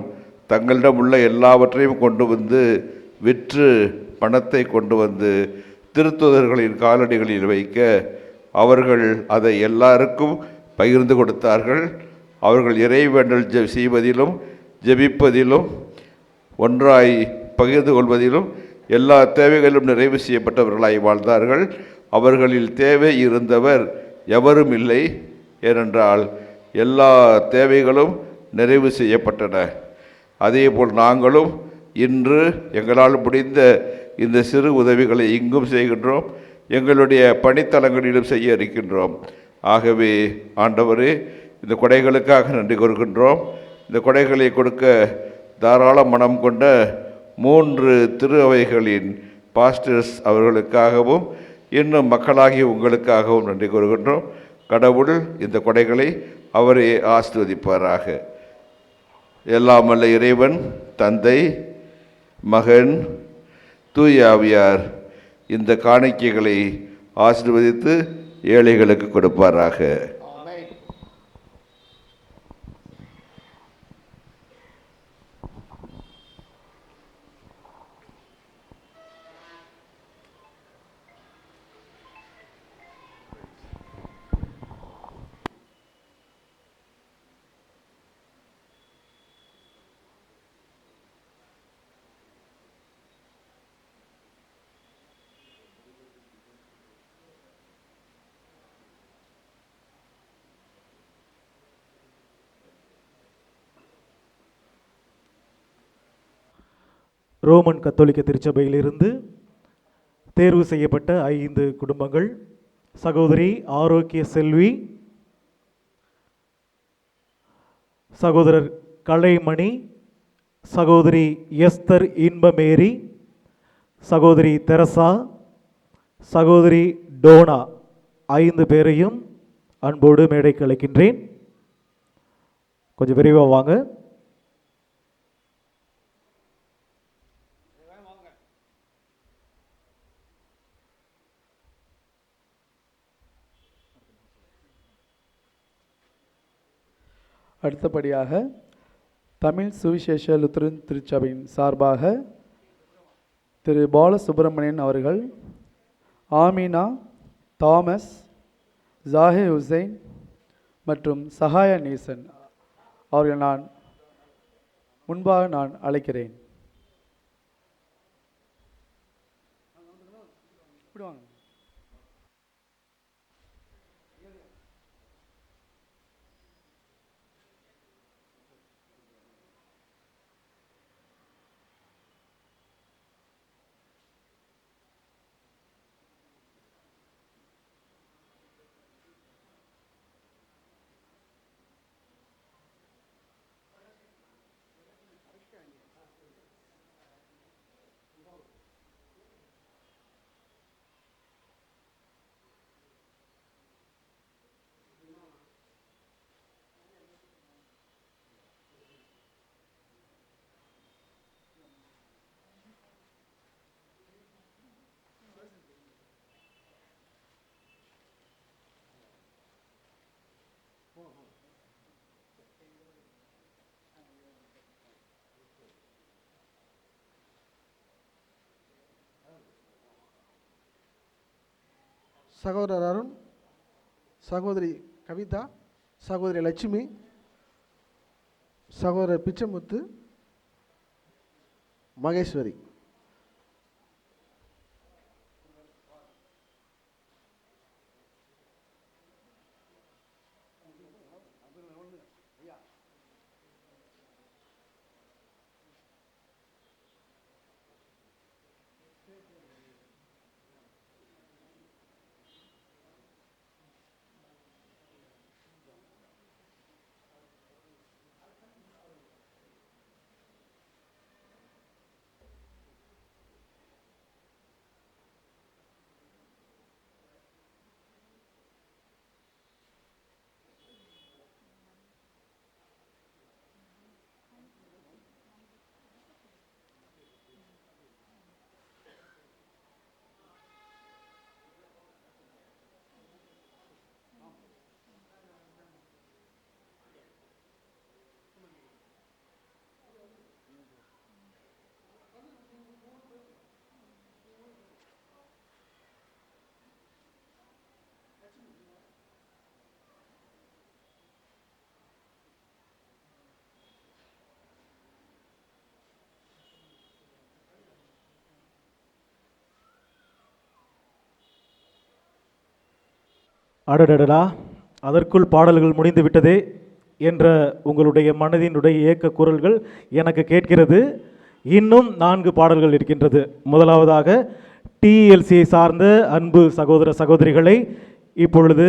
தங்களிடம் உள்ள எல்லாவற்றையும் கொண்டு வந்து விற்று பணத்தை கொண்டு வந்து திருத்துதர்களின் காலடிகளில் வைக்க அவர்கள் அதை எல்லாருக்கும் பகிர்ந்து கொடுத்தார்கள். அவர்கள் இறைவேண்டல் செய்வதிலும் ஜெபிப்பதிலும் ஒன்றாய் பகிர்ந்து கொள்வதிலும் எல்லா தேவைகளும் நிறைவு செய்யப்பட்டவர்களாய் வாழ்ந்தார்கள். அவர்களில் தேவை இருந்தவர் எவரும் இல்லை. ஏனென்றால் எல்லா தேவைகளும் நிறைவு செய்யப்பட்டன. அதேபோல் நாங்களும் இன்று எங்களால் முடிந்த இந்த சிறு உதவிகளை இங்கும் செய்கின்றோம், எங்களுடைய பணித்தலங்களிலும் செய்ய இருக்கின்றோம். ஆகவே ஆண்டவரே, இந்த கொடைகளுக்காக நன்றி கூறுகின்றோம். இந்த கொடைகளை கொடுக்க தாராள மனம் கொண்ட 3 திரு அவைகளின் பாஸ்டர்ஸ் அவர்களுக்காகவும் இன்னும் மக்களாகிய உங்களுக்காகவும் நன்றி கூறுகின்றோம். கடவுள் இந்த கொடைகளை அவரே ஆசீர்வதிப்பாராக. எல்லாம் வல்ல இறைவன் தந்தை, மகன், தூய ஆவியார் இந்த காணிக்கைகளை ஆசீர்வதித்து ஏழைகளுக்கு கொடுப்பாராக. ரோமன் கத்தோலிக்க திருச்சபையிலிருந்து தேர்வு செய்யப்பட்ட 5 குடும்பங்கள்: சகோதரி ஆரோக்கிய செல்வி, சகோதரர் கலைமணி, சகோதரி எஸ்தர் இன்பமேரி, சகோதரி தெரசா, சகோதரி டோனா 5 பேரையும் அன்போடு மேடைக்கு அழைக்கின்றேன். கொஞ்சம் விரைவாக வாங்க. அடுத்தபடியாக தமிழ் சுவிசேஷ லுத்தரன் திருச்சபையின் சார்பாக திரு பாலசுப்ரமணியன் அவர்கள், ஆமினா, தாமஸ், ஜாஹிர் ஹுசைன், மற்றும் சகாய நேசன் அவர்கள் முன்பாக நான் அழைக்கிறேன். சகோதரர் அருண், சகோதரி கவிதா, சகோதரி லட்சுமி, சகோதரர் பிச்சமுத்து, மகேஸ்வரி. அடடடடா, அதற்குள் பாடல்கள் முடிந்து விட்டதே என்ற உங்களுடைய மனதினுடைய ஏக்க குரல்கள் எனக்கு கேட்கிறது. இன்னும் 4 பாடல்கள் இருக்கின்றது. முதலாவதாக டிஎல்சியை சார்ந்த அன்பு சகோதர சகோதரிகளை இப்பொழுது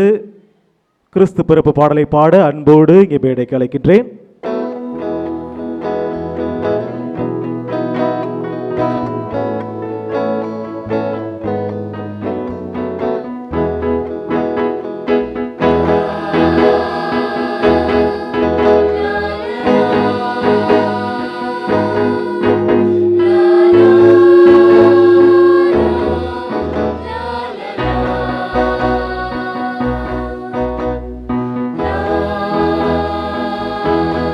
கிறிஸ்து பிறப்பு பாடலை பாட அன்போடு இங்கே மேடைக்கு அழைக்கின்றேன். la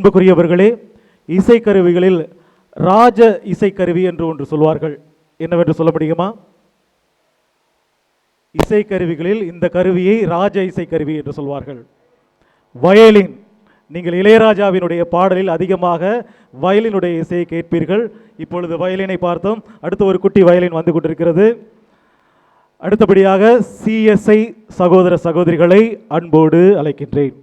அன்புக்குரியவர்களே, இசைக்கருவிகளில் ராஜ இசைக்கருவி என்று ஒன்று சொல்வார்கள். என்னவென்று சொல்ல முடியுமா? இசைக்கருவிகளில் இந்த கருவியை ராஜ இசைக்கருவி என்று சொல்வார்கள். வயலின். நீங்கள் இளையராஜாவினுடைய பாடலில் அதிகமாக வயலினுடைய இசையை கேட்பீர்கள். இப்பொழுது வயலினை பார்த்தோம். அடுத்து ஒரு குட்டி வயலின் வந்து கொண்டிருக்கிறது. அடுத்தபடியாக சிஎஸ்ஐ சகோதர சகோதரிகளை அன்போடு அழைக்கின்றேன்.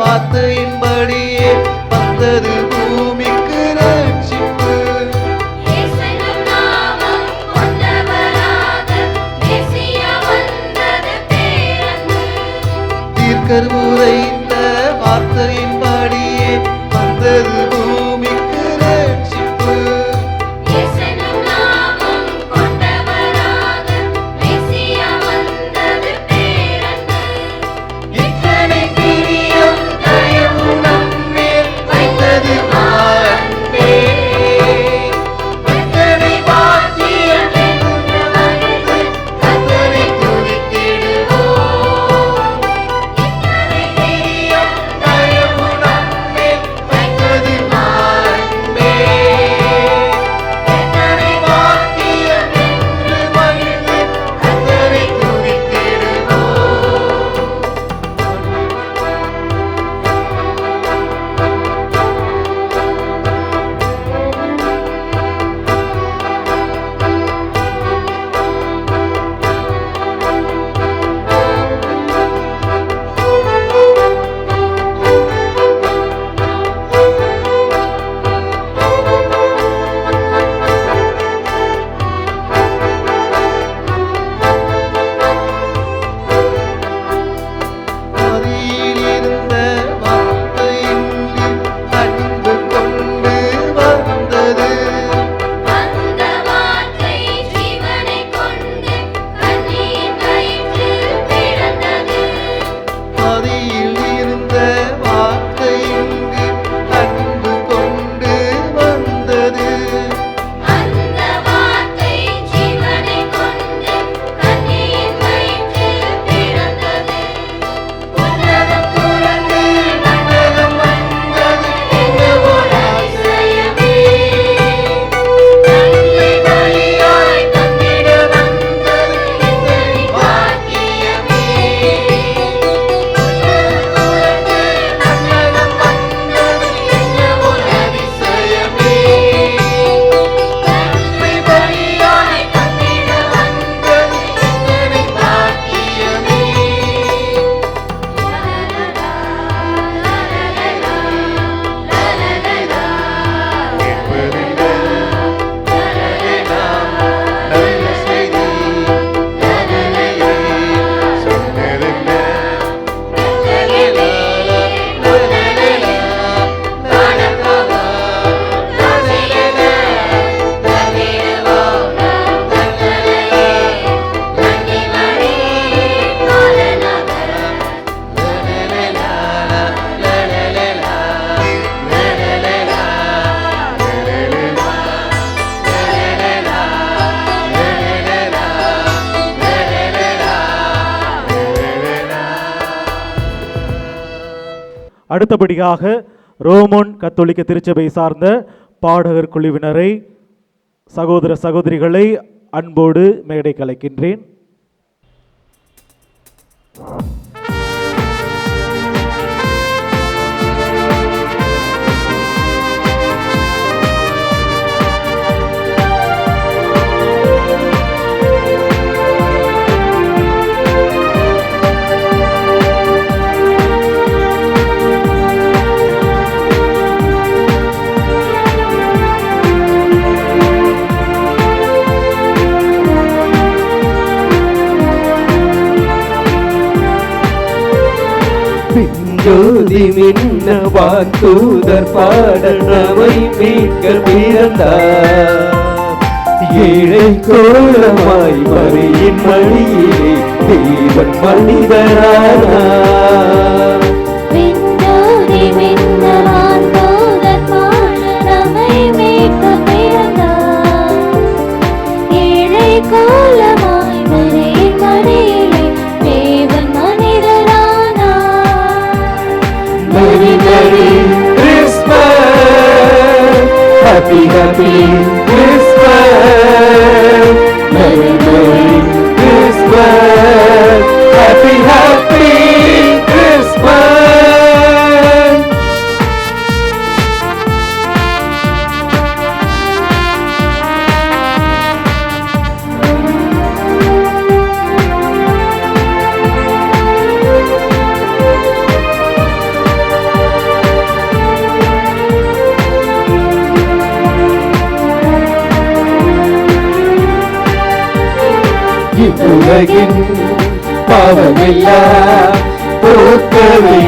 வார்த்தையின்படியே வந்தது பூமிக்கு ரட்சிப்பு. தீர்க்கர் உரைத்த வார்த்தையின்படியே வந்தது பூமிக்கு ரட்சிப்பு. அடுத்தபடியாக ரோமன் கத்தோலிக்க திருச்சபை சார்ந்த பாடகர் குழுவினரை, சகோதர சகோதரிகளை அன்போடு மேடைக்கு அழைக்கின்றேன். ஜோதி மின்னவான் தூதர் பாடனவை மீட்க பிறந்தார். ஏழை கோலமாய் மரியின் மடியிலே தேவன் மனிதரானார். விண்ணோதி மின்னவான் தூதர் பாடனவை மீட்க பிறந்தார். ஏழை கோலமாய் மரியின் மடியிலே தேவன் மனிதரானார். Merry Merry Christmas, Happy Happy Christmas, Merry Merry Christmas, Happy Happy Christmas. உலகின் பாவமெல்லாம் போக்கவே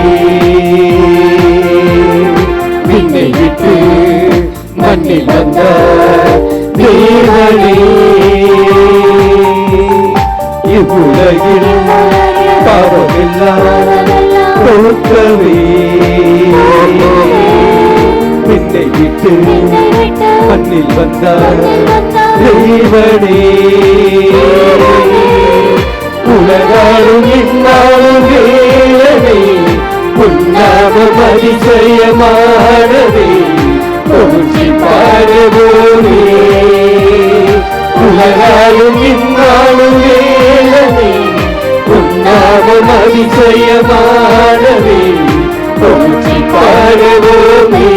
விண்ணை விட்டு மண்ணில் வந்த தேவனே. இவ்வுலகில் பாவமெல்லாம் போக்கவே விண்ணை விட்டு மண்ணில் வந்த தேவனே. உலகாலும் இன்னாலும் வேலனே, உன்னாமம் அதிசயமானதே, போற்றி பாடுவோமே. உலகாலும் இன்னாலும் வேலனே, உன்னாமம் அதிசயமானதே, போற்றி பாடுவோமே.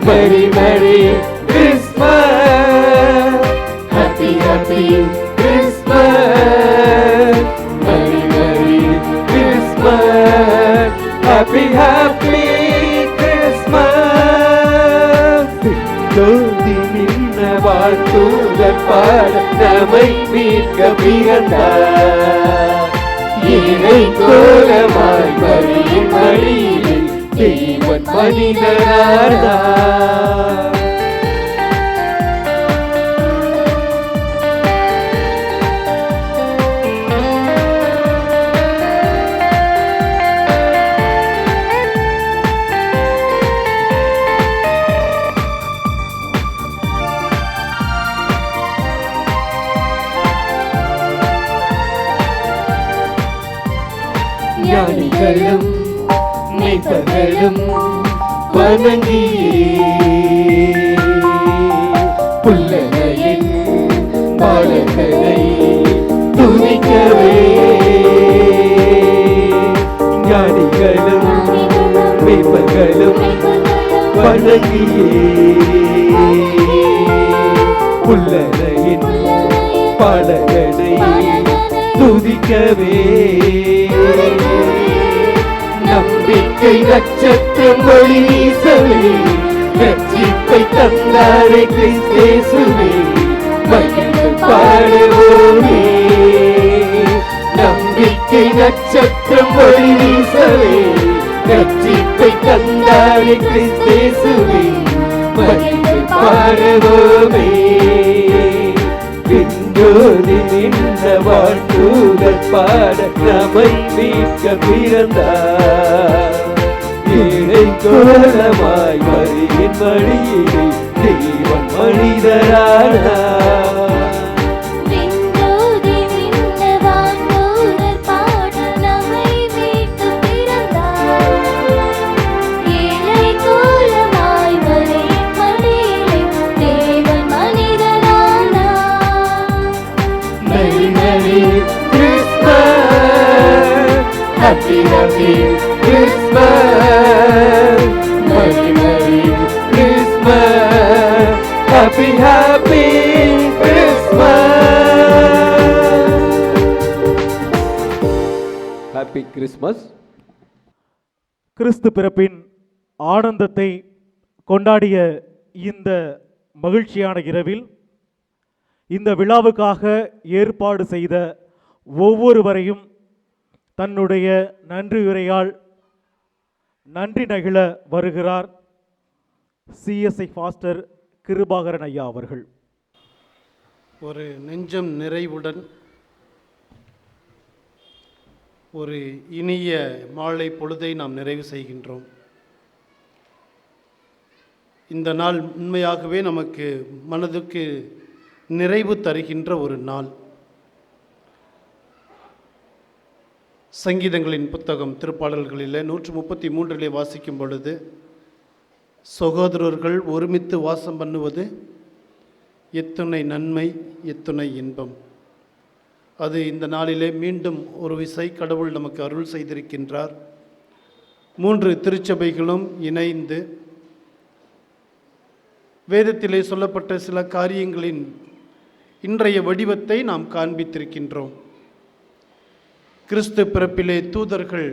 Merry Merry Christmas, Happy Happy Christmas, Merry Merry Christmas, Happy Happy Christmas. ஜோதி மின்ன வாழ்த்துதற் பாட நம்மை மீட்க பிறந்தார். ஏழை கோலமாய் மரியின் மடியிலே தேவன் மனிதரானார். ஞானிகளும் மெய்ப்பர்களும் வணங்கியே புல்லனையின் பாடல்களை துதிக்கவே. ஞானிகளும் மெய்ப்பர்களும் வணங்கியே புல்லனையின் பாடல்களை துதிக்கவே. நம்பிக்கை நட்சத்திரம் ஒளி வீசவே, ரட்சிப்பை தந்தாரே கிறிஸ்தேசுவே, மகிழ்ந்து பாடுவோமே. நம்பிக்கை நட்சத்திரம் ஒளி வீசவே, ரட்சிப்பை தந்தாரே கிறிஸ்தேசுவே, மகிழ்ந்து பாடுவோமே. ஜோதி நின்ற வாழ்த்துதற் பாட நம்மை மீட்க பிறந்தார். ஏழை கோலமாய் மரியின் மடியிலே தேவன் மனிதரானார். விண்ணோதி மின்னவான் தூதர் பாட நம்மை மீட்க பிறந்தார். Merry Merry Christmas, Happy Happy Christmas. Happy Christmas. கிறிஸ்து பிறப்பின் ஆனந்தத்தை கொண்டாடிய இந்த மகிழ்ச்சியான இரவில் இந்த விழாவுக்காக ஏற்பாடு செய்த ஒவ்வொருவரையும் தன்னுடைய நன்றியுரையால் நன்றி நகிழ வருகிறார் சிஎஸ்ஐ ஃபாஸ்டர் கிருபாகரன் ஐயா அவர்கள். ஒரு நெஞ்சம் நிறைவுடன் ஒரு இனிய மாலை பொழுதை நாம் நிறைவு செய்கின்றோம். இந்த நாள் உண்மையாகவே நமக்கு மனதுக்கு நிறைவு தருகின்ற ஒரு நாள். சங்கீதங்களின் புத்தகம் திருப்பாடல்களில் 133 வாசிக்கும் பொழுது, சகோதரர்கள் ஒருமித்து வாசம் பண்ணுவது எத்துணை நன்மை எத்துணை இன்பம். அது இந்த நாளிலே மீண்டும் ஒரு விசை கடவுள் நமக்கு அருள் செய்திருக்கின்றார். 3 திருச்சபைகளும் இணைந்து வேதத்திலே சொல்லப்பட்ட சில காரியங்களின் இன்றைய வடிவத்தை நாம் காண்பித்திருக்கின்றோம். கிறிஸ்து பிறப்பிலே தூதர்கள்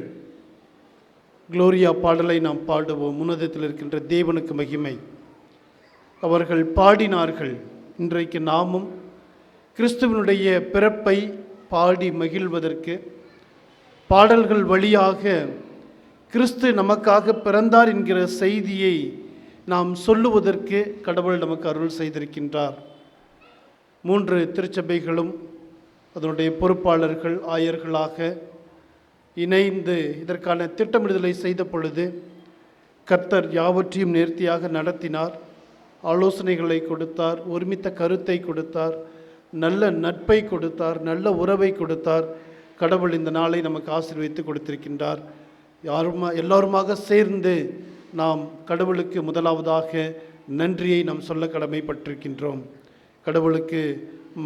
குளோரியா பாடலை நாம் பாடுவோம். உன்னதத்தில் இருக்கின்ற தேவனுக்கு மகிமை. அவர்கள் பாடினார்கள். இன்றைக்கு நாமும் கிறிஸ்துவனுடைய பிறப்பை பாடி மகிழ்வதற்கு பாடல்கள் வழியாக கிறிஸ்து நமக்காக பிறந்தார் என்கிற செய்தியை நாம் சொல்லுவதற்கு கடவுள் நமக்கு அருள் செய்திருக்கின்றார். 3 திருச்சபைகளும் அதனுடைய பொறுப்பாளர்கள் ஆயர்களாக இணைந்து இதற்கான திட்டமிடுதலை செய்த பொழுது கர்த்தர் யாவற்றையும் நேர்த்தியாக நடத்தினார். ஆலோசனைகளை கொடுத்தார், ஒருமித்த கருத்தை கொடுத்தார், நல்ல நட்பை கொடுத்தார், நல்ல உறவை கொடுத்தார். கடவுள் இந்த நாளை நமக்கு ஆசீர்வதித்து கொடுத்திருக்கின்றார். எல்லாருமாக சேர்ந்து நாம் கடவுளுக்கு முதலாவதாக நன்றியை நாம் சொல்ல கடமைப்பட்டிருக்கின்றோம். கடவுளுக்கு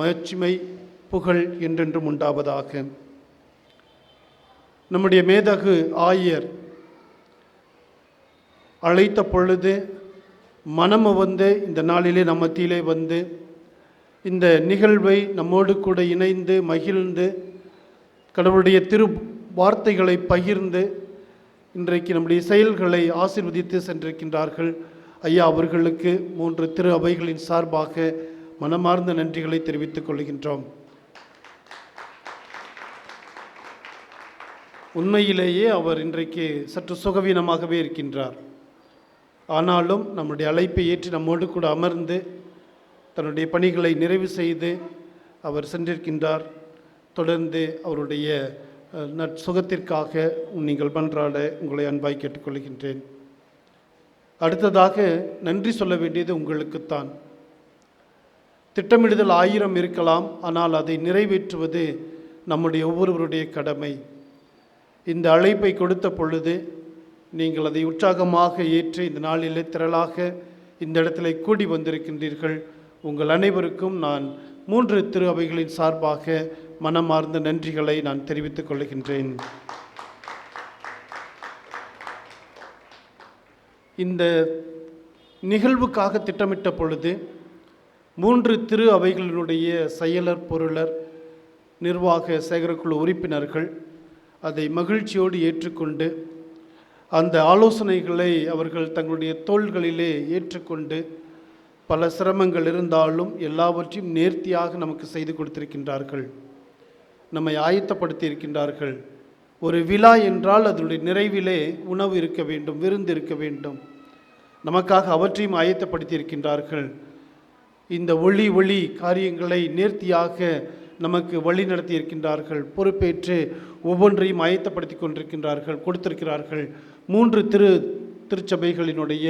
மகிமை புகழ் என்றென்றும் உண்டாவதாக. நம்முடைய மேதகு ஆயர் அழைத்த பொழுது மனம் வந்து இந்த நாளிலே நம் மத்தியிலே வந்து இந்த நிகழ்வை நம்மோடு கூட இணைந்து மகிழ்ந்து கடவுளுடைய திரு வார்த்தைகளை பகிர்ந்து இன்றைக்கு நம்முடைய செயல்களை ஆசீர்வதித்து சென்றிருக்கின்றார்கள். ஐயா அவர்களுக்கு 3 திரு அவைகளின் சார்பாக மனமார்ந்த நன்றிகளை தெரிவித்துக் கொள்கின்றோம். உண்மையிலேயே அவர் இன்றைக்கு சற்று சுகவீனமாகவே இருக்கின்றார். ஆனாலும் நம்முடைய அழைப்பை ஏற்று நம்மோடு கூட அமர்ந்து தன்னுடைய பணிகளை நிறைவு செய்து அவர் சென்றிருக்கின்றார். தொடர்ந்து அவருடைய சுகத்திற்காக நீங்கள் மன்றாட உங்களை அன்பாய் கேட்டுக்கொள்கின்றேன். அடுத்ததாக நன்றி சொல்ல வேண்டியது உங்களுக்குத்தான். திட்டமிடுதல் 1000 இருக்கலாம், ஆனால் அதை நிறைவேற்றுவது நம்முடைய ஒவ்வொருவருடைய கடமை. இந்த அழைப்பை கொடுத்த பொழுது நீங்கள் அதை உற்சாகமாக ஏற்று இந்த நாளிலே திரளாக இந்த இடத்துல கூடி வந்திருக்கின்றீர்கள். உங்கள் அனைவருக்கும் நான் 3 திரு அவைகளின் சார்பாக மனமார்ந்த நன்றிகளை நான் தெரிவித்துக் கொள்கின்றேன். இந்த நிகழ்வுக்காக திட்டமிட்ட பொழுது 3 திரு அவைகளினுடைய செயலர், பொருளர், நிர்வாக சேகரக்குழு உறுப்பினர்கள் அதை மகிழ்ச்சியோடு ஏற்றுக்கொண்டு அந்த ஆலோசனைகளை அவர்கள் தங்களுடைய தோள்களிலே ஏற்றுக்கொண்டு பல சிரமங்கள் இருந்தாலும் எல்லாவற்றையும் நேர்த்தியாக நமக்கு செய்து கொடுத்திருக்கின்றார்கள். நம்மை ஆயத்தப்படுத்தி இருக்கின்றார்கள். ஒரு விழா என்றால் அதனுடைய நிறைவிலே உணவு இருக்க வேண்டும், விருந்து இருக்க வேண்டும். நமக்காக அவற்றையும் ஆயத்தப்படுத்தி இருக்கின்றார்கள். இந்த ஒளி காரியங்களை நேர்த்தியாக நமக்கு வழி நடத்தி இருக்கின்றார்கள். பொறுப்பேற்று ஒவ்வொன்றையும் ஆயத்தப்படுத்தி கொண்டிருக்கின்றார்கள், கொடுத்திருக்கிறார்கள். 3 திருச்சபைகளினுடைய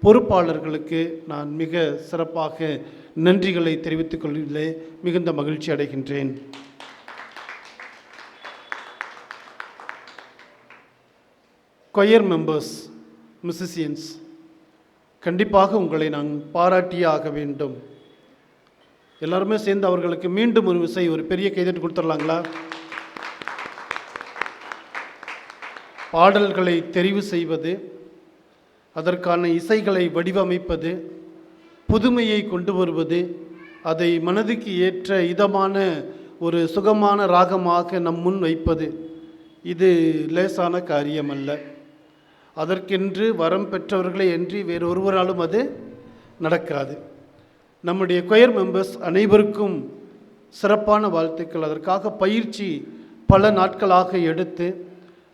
பொறுப்பாளர்களுக்கு நான் மிக சிறப்பாக நன்றிகளை தெரிவித்துக் கொள்வதிலே மிகுந்த மகிழ்ச்சி அடைகின்றேன். கொயர் மெம்பர்ஸ், மியூசிஷியன்ஸ், கண்டிப்பாக உங்களை நான் பாராட்டியே ஆக வேண்டும். எல்லாருமே சேர்ந்து அவர்களுக்கு மீண்டும் ஒரு விசை ஒரு பெரிய கைதட்டு கொடுத்துடலாங்களா? பாடல்களை தெரிவு செய்வது, அதற்கான இசைகளை வடிவமைப்பது, புதுமையை கொண்டு வருவது, அதை மனதுக்கு ஏற்ற இதமான ஒரு சுகமான ராகமாக நம் முன் வைப்பது, இது லேசான காரியம் அல்ல. அதற்கென்று வரம் பெற்றவர்களே அன்றி வேறு ஒருவராலும் அது நடக்காது. நம்முடைய கொயர் மெம்பர்ஸ் அனைவருக்கும் சிறப்பான வாழ்த்துக்கள். அதற்காக பயிற்சி பல நாட்களாக எடுத்து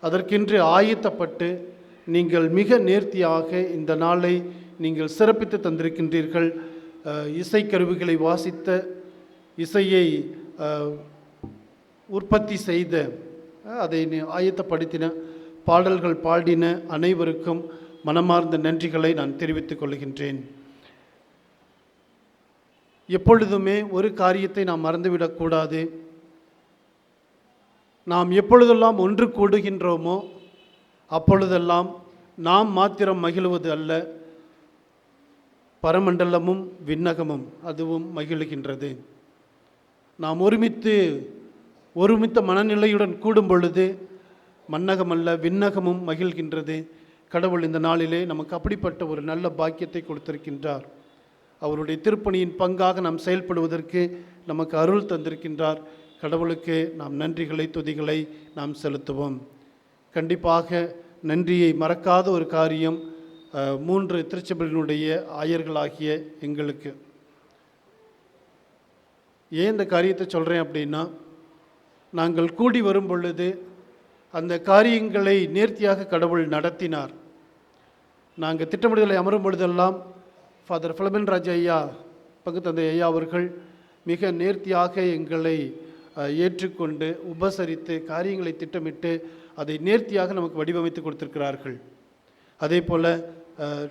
அதற்கென்று ஆயத்தப்பட்டு நீங்கள் மிக நேர்த்தியாக இந்த நாளை நீங்கள் சிறப்பித்து தந்திருக்கின்றீர்கள். இசைக்கருவிகளை வாசித்த, இசையை உற்பத்தி செய்த, அதை ஆயத்தப்படுத்தின, பாடல்கள் பாடின அனைவருக்கும் மனமார்ந்த நன்றிகளை நான் தெரிவித்துக் கொள்கின்றேன். எப்பொழுதுமே ஒரு காரியத்தை நாம் மறந்துவிடக்கூடாது. நாம் எப்பொழுதெல்லாம் ஒன்று கூடுகின்றோமோ அப்பொழுதெல்லாம் நாம் மாத்திரம் மகிழுவது அல்ல, பரமண்டலமும் விண்ணகமும் அதுவும் மகிழுகின்றது. நாம் ஒருமித்த மனநிலையுடன் கூடும் பொழுது மன்னகமல்ல விண்ணகமும் மகிழ்கின்றது. கடவுள் இந்த நாளிலே நமக்கு அப்படிப்பட்ட ஒரு நல்ல பாக்கியத்தை கொடுத்திருக்கின்றார். அவருடைய திருப்பணியின் பங்காக நாம் செயல்படுவதற்கு நமக்கு அருள் தந்திருக்கின்றார். கடவுளுக்கு நாம் நன்றிகளை துதிகளை நாம் செலுத்துவோம். கண்டிப்பாக நன்றியை மறக்காத ஒரு காரியம் 3 திருச்சபையினுடைய ஆயர்களாகிய எங்களுக்கு. ஏன் இந்த காரியத்தை சொல்கிறேன் அப்படின்னா, நாங்கள் கூடி வரும் பொழுது அந்த காரியங்களை நேர்த்தியாக கடவுள் நடத்தினார். நாங்கள் திட்டமிடுதலை அமரும் பொழுதெல்லாம் ஃபாதர் ஃபிலமென் ராஜ் ஐயா, பங்கு தந்தை ஐயா அவர்கள் மிக நேர்த்தியாக எங்களை ஏற்றுக்கொண்டு உபசரித்து காரியங்களை திட்டமிட்டு அதை நேர்த்தியாக நமக்கு வடிவமைத்து கொடுத்திருக்கிறார்கள். அதே போல்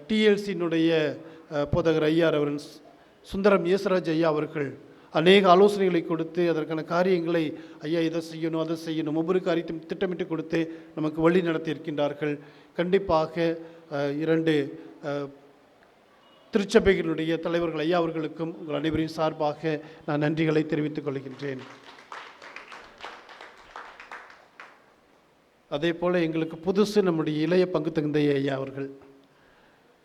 டிஎல்சியினுடைய போதகர் ஐயா ரெவரன்ஸ் சுந்தரம் இயேசுராஜ் ஐயா அவர்கள் அநேக ஆலோசனைகளை கொடுத்து அதற்கான காரியங்களை ஐயா இதை செய்யணும் அதை செய்யணும் ஒவ்வொரு காரியத்தையும் திட்டமிட்டு கொடுத்து நமக்கு வழி நடத்தி இருக்கின்றார்கள். கண்டிப்பாக 2 திருச்சபைகளுடைய தலைவர்கள் ஐயா அவர்களுக்கும் உங்கள் அனைவரின் சார்பாக நான் நன்றிகளை தெரிவித்துக் கொள்கின்றேன். அதே போல் எங்களுக்கு புதுசு நம்முடைய இளைய பங்கு தந்தை ஐயா அவர்கள்.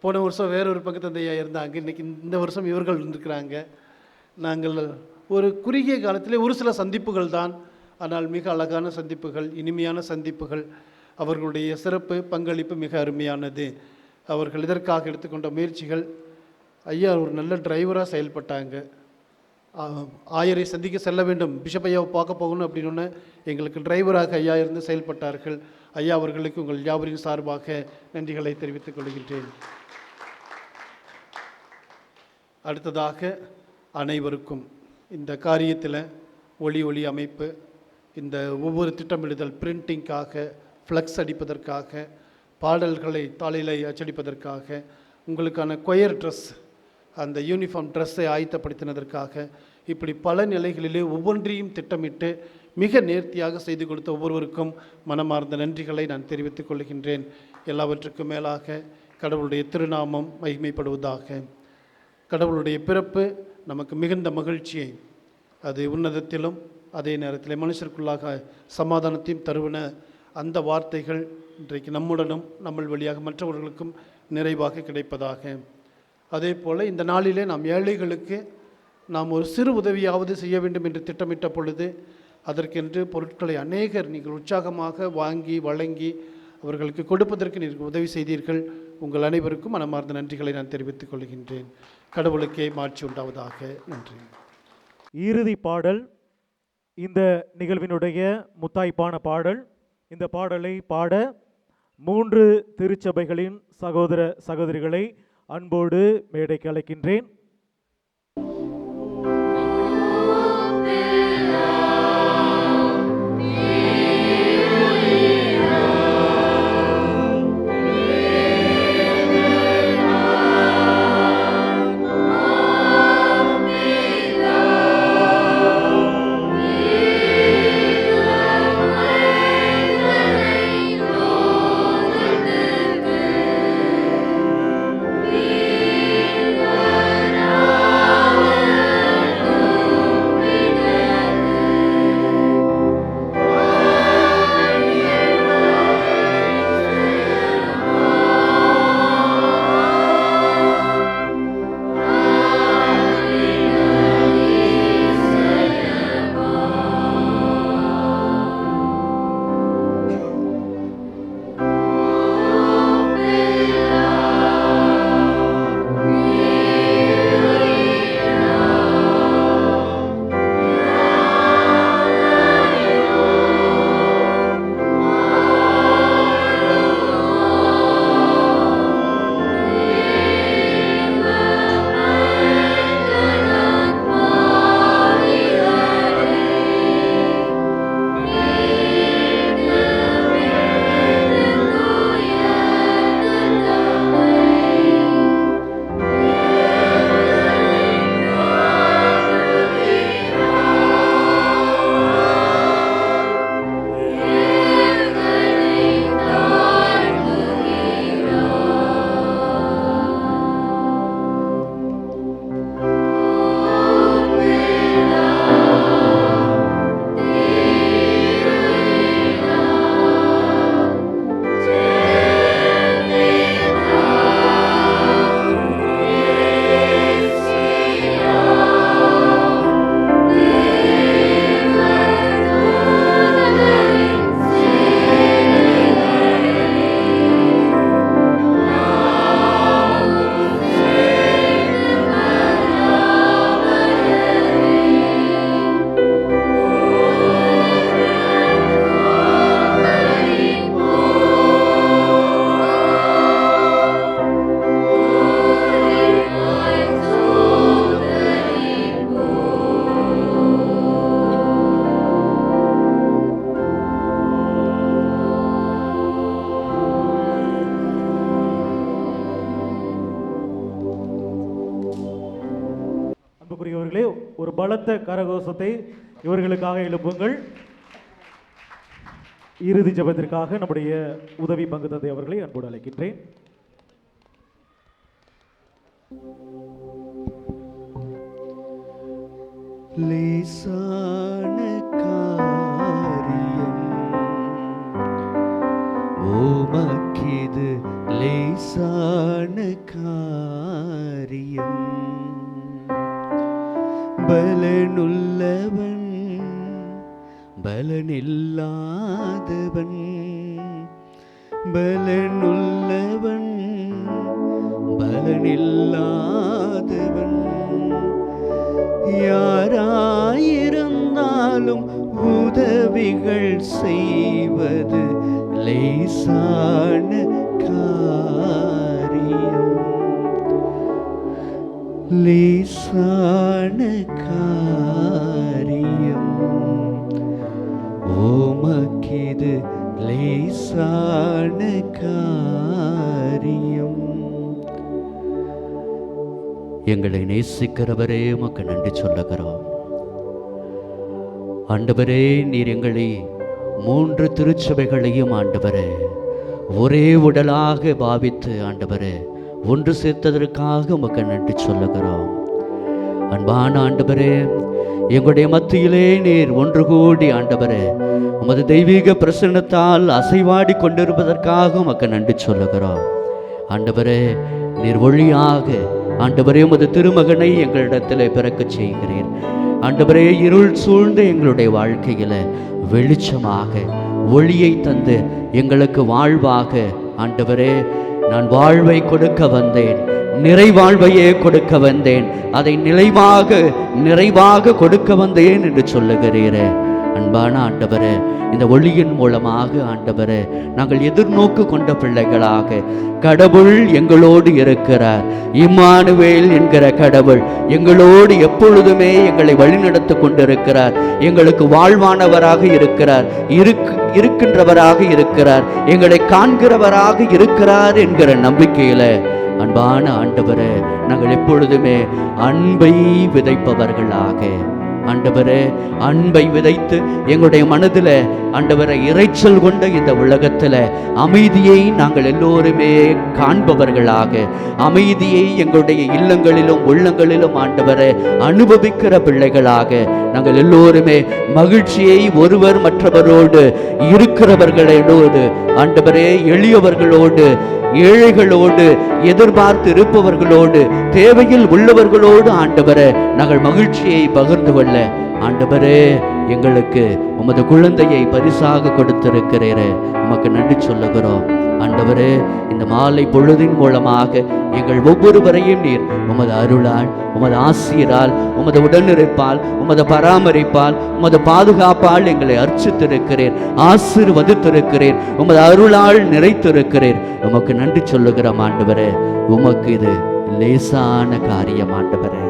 போன வருஷம் வேறொரு பங்கு தந்தை ஐயா இருந்தாங்க, இன்றைக்கி இந்த வருஷம் இவர்கள் இருந்திருக்கிறாங்க. நாங்கள் ஒரு குறுகிய காலத்திலே ஒரு சில சந்திப்புகள் தான், ஆனால் மிக அழகான சந்திப்புகள், இனிமையான சந்திப்புகள். அவர்களுடைய சிறப்பு பங்களிப்பு மிக அருமையானது. அவர்கள் இதற்காக எடுத்துக்கொண்ட முயற்சிகள். ஐயா ஒரு நல்ல டிரைவராக செயல்பட்டாங்க. ஆயரை சந்திக்க செல்ல வேண்டும், பிஷப் ஐயாவை பார்க்க போகணும் அப்படின்னு எங்களுக்கு டிரைவராக ஐயா இருந்து செயல்பட்டார்கள். ஐயா அவர்களுக்கு உங்கள் யாவரின் சார்பாக நன்றிகளை தெரிவித்துக் கொள்கின்றேன். அடுத்ததாக அனைவருக்கும் இந்த காரியத்தில் ஒளி அமைப்பு, இந்த ஒவ்வொரு திட்டமிடுதல், பிரிண்டிங்காக, ஃப்ளக்ஸ் அடிப்பதற்காக, பாடல்களை தாளிலை அச்சடிப்பதற்காக, உங்களுக்கான கொயர் ட்ரெஸ், அந்த யூனிஃபார்ம் ட்ரெஸ்ஸை ஆயத்தப்படுத்தினதற்காக, இப்படி பல நிலைகளிலே ஒவ்வொன்றையும் திட்டமிட்டு மிக நேர்த்தியாக செய்து கொடுத்த ஒவ்வொருவருக்கும் மனமார்ந்த நன்றிகளை நான் தெரிவித்துக் கொள்கின்றேன். எல்லாவற்றுக்கும் மேலாக கடவுளுடைய திருநாமம் மகிமைப்படுவதாக. கடவுளுடைய பிறப்பு நமக்கு மிகுந்த மகிழ்ச்சியை, அது உன்னதத்திலும் அதே நேரத்தில் மனுஷருக்குள்ளாக சமாதானத்தையும் தருவன அந்த வார்த்தைகள் இன்றைக்கு நம்முடனும் நம்ம வழியாக மற்றவர்களுக்கும் நிறைவாக கிடைப்பதாக. அதே போல் இந்த நாளிலே நாம் ஏழைகளுக்கு நாம் ஒரு சிறு உதவியாவது செய்ய வேண்டும் என்று திட்டமிட்ட பொழுது அதற்கென்று பொருட்களை அநேகர் நீங்கள் உற்சாகமாக வாங்கி வழங்கி அவர்களுக்கு கொடுப்பதற்கு நீங்கள் உதவி செய்தீர்கள். உங்கள் அனைவருக்கும் மனமார்ந்த நன்றிகளை நான் தெரிவித்துக் கொள்கின்றேன். கடவுளுக்கே மாட்சி உண்டாவதாக. நன்றி. இறுதி பாடல் இந்த நிகழ்வினுடைய முத்தாய்ப்பான பாடல். இந்த பாடலை பாட 3 திருச்சபைகளின் சகோதர சகோதரிகளை அன்போடு மேடைக்கு அழைக்கின்றேன். Viva அன்புக்குரியவர்களே, ஒரு பலத்த கரகோஷத்தை இவர்களுக்காக எழுப்புங்கள். இறுதி ஜெபத்திற்காக நம்முடைய உதவி பங்கு தந்தை அவர்களை அன்போடு அழைக்கின்றேன். லேசான காரியம் உமக்கிது, லேசான காரியம். பலனுள்ளவன் பலனில்லாதவன், பலனுள்ளவன் பலனில்லாதவன். யாராயிருந்தாலும் உதவிகள் செய்வது லேசான காரியம், லேசான காரியம். உமக்கிது லேசான காரியம். எங்களை நேசிக்கிறவரே உமக்கு நன்றி சொல்லுகிறோம். ஆண்டவரே, நீர் எங்களை 3 திருச்சபைகளையும் ஆண்டவரே ஒரே உடலாக பாவித்து ஆண்டவரே ஒன்று சேர்த்ததற்காக உமக்கு நன்றி சொல்லுகிறோம். அன்பான ஆண்டவரே, எங்களுடைய மத்தியிலே நீர் ஒன்று கூடி ஆண்டவரே உமது தெய்வீக பிரசன்னத்தால் அசைவாடி கொண்டிருப்பதற்காக உமக்கு நன்றி சொல்லுகிறோம். ஆண்டவரே, நீர் ஒளியாக ஆண்டவரே உமது திருமகனை எங்களிடத்தில் பிறக்க செய்கிறீர். ஆண்டவரே, இருள் சூழ்ந்த எங்களுடைய வாழ்க்கையில வெளிச்சமாக ஒளியை தந்து எங்களுக்கு வாழ்வாக ஆண்டவரே நான் வாழ்வை கொடுக்க வந்தேன், நிறைவாழ்வையே கொடுக்க வந்தேன், அதை நிறைவாக கொடுக்க வந்தேன் என்று சொல்லுகிறீரே. அன்பான ஆண்டவரே, இந்த ஒளியின் மூலமாக ஆண்டவரே நாங்கள் எதிர்நோக்கு கொண்ட பிள்ளைகளாக கடவுள் எங்களோடு இருக்கிறார். இம்மானுவேல் என்கிற கடவுள் எங்களோடு எப்பொழுதுமே எங்களை வழிநடத்தி கொண்டிருக்கிறார். எங்களுக்கு வாழ்வானவராக இருக்கிறார், இருக்கின்றவராக இருக்கிறார், எங்களை காண்கிறவராக இருக்கிறார் என்கிற நம்பிக்கையில அன்பான ஆண்டவரே நாங்கள் எப்பொழுதுமே அன்பை விதைப்பவர்களாக ஆண்டவரே அன்பை விதைத்து எங்களுடைய மனதில் ஆண்டவரை இறைச்சல் கொண்ட இந்த உலகத்தில் அமைதியை நாங்கள் எல்லோருமே காண்பவர்களாக, அமைதியை எங்களுடைய இல்லங்களிலும் உள்ளங்களிலும் ஆண்டவரை அனுபவிக்கிற பிள்ளைகளாக நாங்கள் எல்லோருமே மகிழ்ச்சியை ஒருவர் மற்றவரோடு இருக்கிறவர்களோடு ஆண்டவரே எளியவர்களோடு ஏழைகளோடு எதிர்பார்த்து இருப்பவர்களோடு தேவையில் உள்ளவர்களோடு ஆண்டவரே நாங்கள் மகிழ்ச்சியை பகிர்ந்து கொள்ள ஆண்டவரே எங்களுக்கு உமது குழந்தையை பரிசாக கொடுத்திருக்கிறீரே, உமக்கு நன்றி சொல்லுகிறோம். ஆண்டவரே, இந்த மாலை பொழுதின் மூலமாக எங்கள் ஒவ்வொருவரையும் நீர் உமது அருளால், உமது ஆசிரியரால், உமது உடனிருப்பால், உமது பராமரிப்பால், உமது பாதுகாப்பால் எங்களை அர்ச்சித்திருக்கிறீர், ஆசீர்வதித்திருக்கிறீர், உமது அருளால் நிறைத்திருக்கிறீர். உமக்கு நன்றி சொல்லுகிறோம் ஆண்டவரே. உமக்கு இது லேசான காரியம் ஆண்டவரே,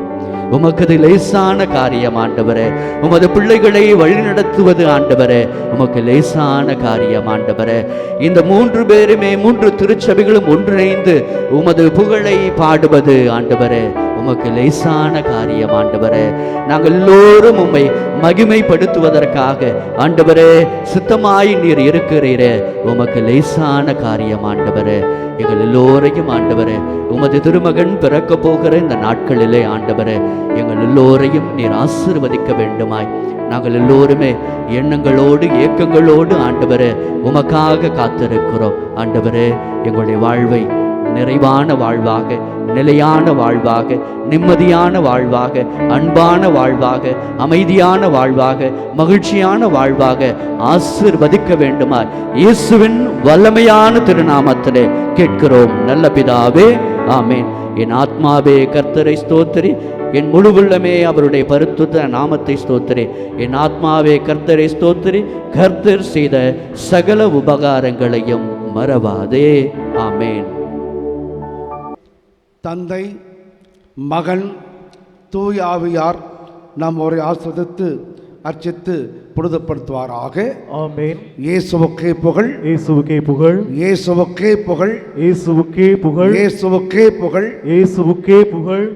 உமக்கு இது லேசான காரியம் ஆண்டவரே. உமது பிள்ளைகளை வழிநடத்துவது ஆண்டவரே உமக்கு லேசான காரியம் ஆண்டவரே. இந்த 3 பேருமே 3 திருச்சபைகளும் ஒன்றிணைந்து உமது புகழை பாடுவது ஆண்டவரே உமக்கு லேசான காரியம் ஆண்டவரே. நாங்கள் எல்லோரும் உம்மை மகிமைப்படுத்துவதற்காக ஆண்டவரே சித்தமாய் நீர் இருக்கிறீரே, உமக்கு லேசான காரியம் ஆண்டவரே. எங்கள் எல்லோரையும் ஆண்டவரே உமது திருமகன் பிறக்க போகிற இந்த நாட்களிலே ஆண்டவரே எங்கள் எல்லோரையும் நீர் ஆசீர்வதிக்க வேண்டுமாய் நாங்கள் எல்லோருமே எண்ணங்களோடு ஏக்கங்களோடு ஆண்டவரே உமக்காக காத்திருக்கிறோம். ஆண்டவரே, எங்களுடைய வாழ்வை நிறைவான வாழ்வாக, நிலையான வாழ்வாக, நிம்மதியான வாழ்வாக, அன்பான வாழ்வாக, அமைதியான வாழ்வாக, மகிழ்ச்சியான வாழ்வாக ஆசீர்வதிக்க வேண்டுமாய் இயேசுவின் வல்லமையான திருநாமத்திலே கேட்கிறோம் நல்ல பிதாவே, ஆமேன். என் ஆத்மாவே கர்த்தரை ஸ்தோத்திரி, என் முழு உள்ளமே அவருடைய பரிசுத்த நாமத்தை ஸ்தோத்திரி. என் ஆத்மாவே கர்த்தரை ஸ்தோத்திரி, கர்த்தர் செய்த சகல உபகாரங்களையும் மறவாதே. ஆமேன். தந்தை, மகன், தூய ஆவியார் நாம் அவரை ஆசிர்வதித்து அர்ச்சித்து புனிதப்படுத்துவாராக. ஆமென். இயேசுவுக்கே புகழ், இயேசுவுக்கே புகழ், இயேசுவுக்கே புகழ், இயேசுவுக்கே புகழ், இயேசுவுக்கே புகழ், இயேசுவுக்கே புகழ்.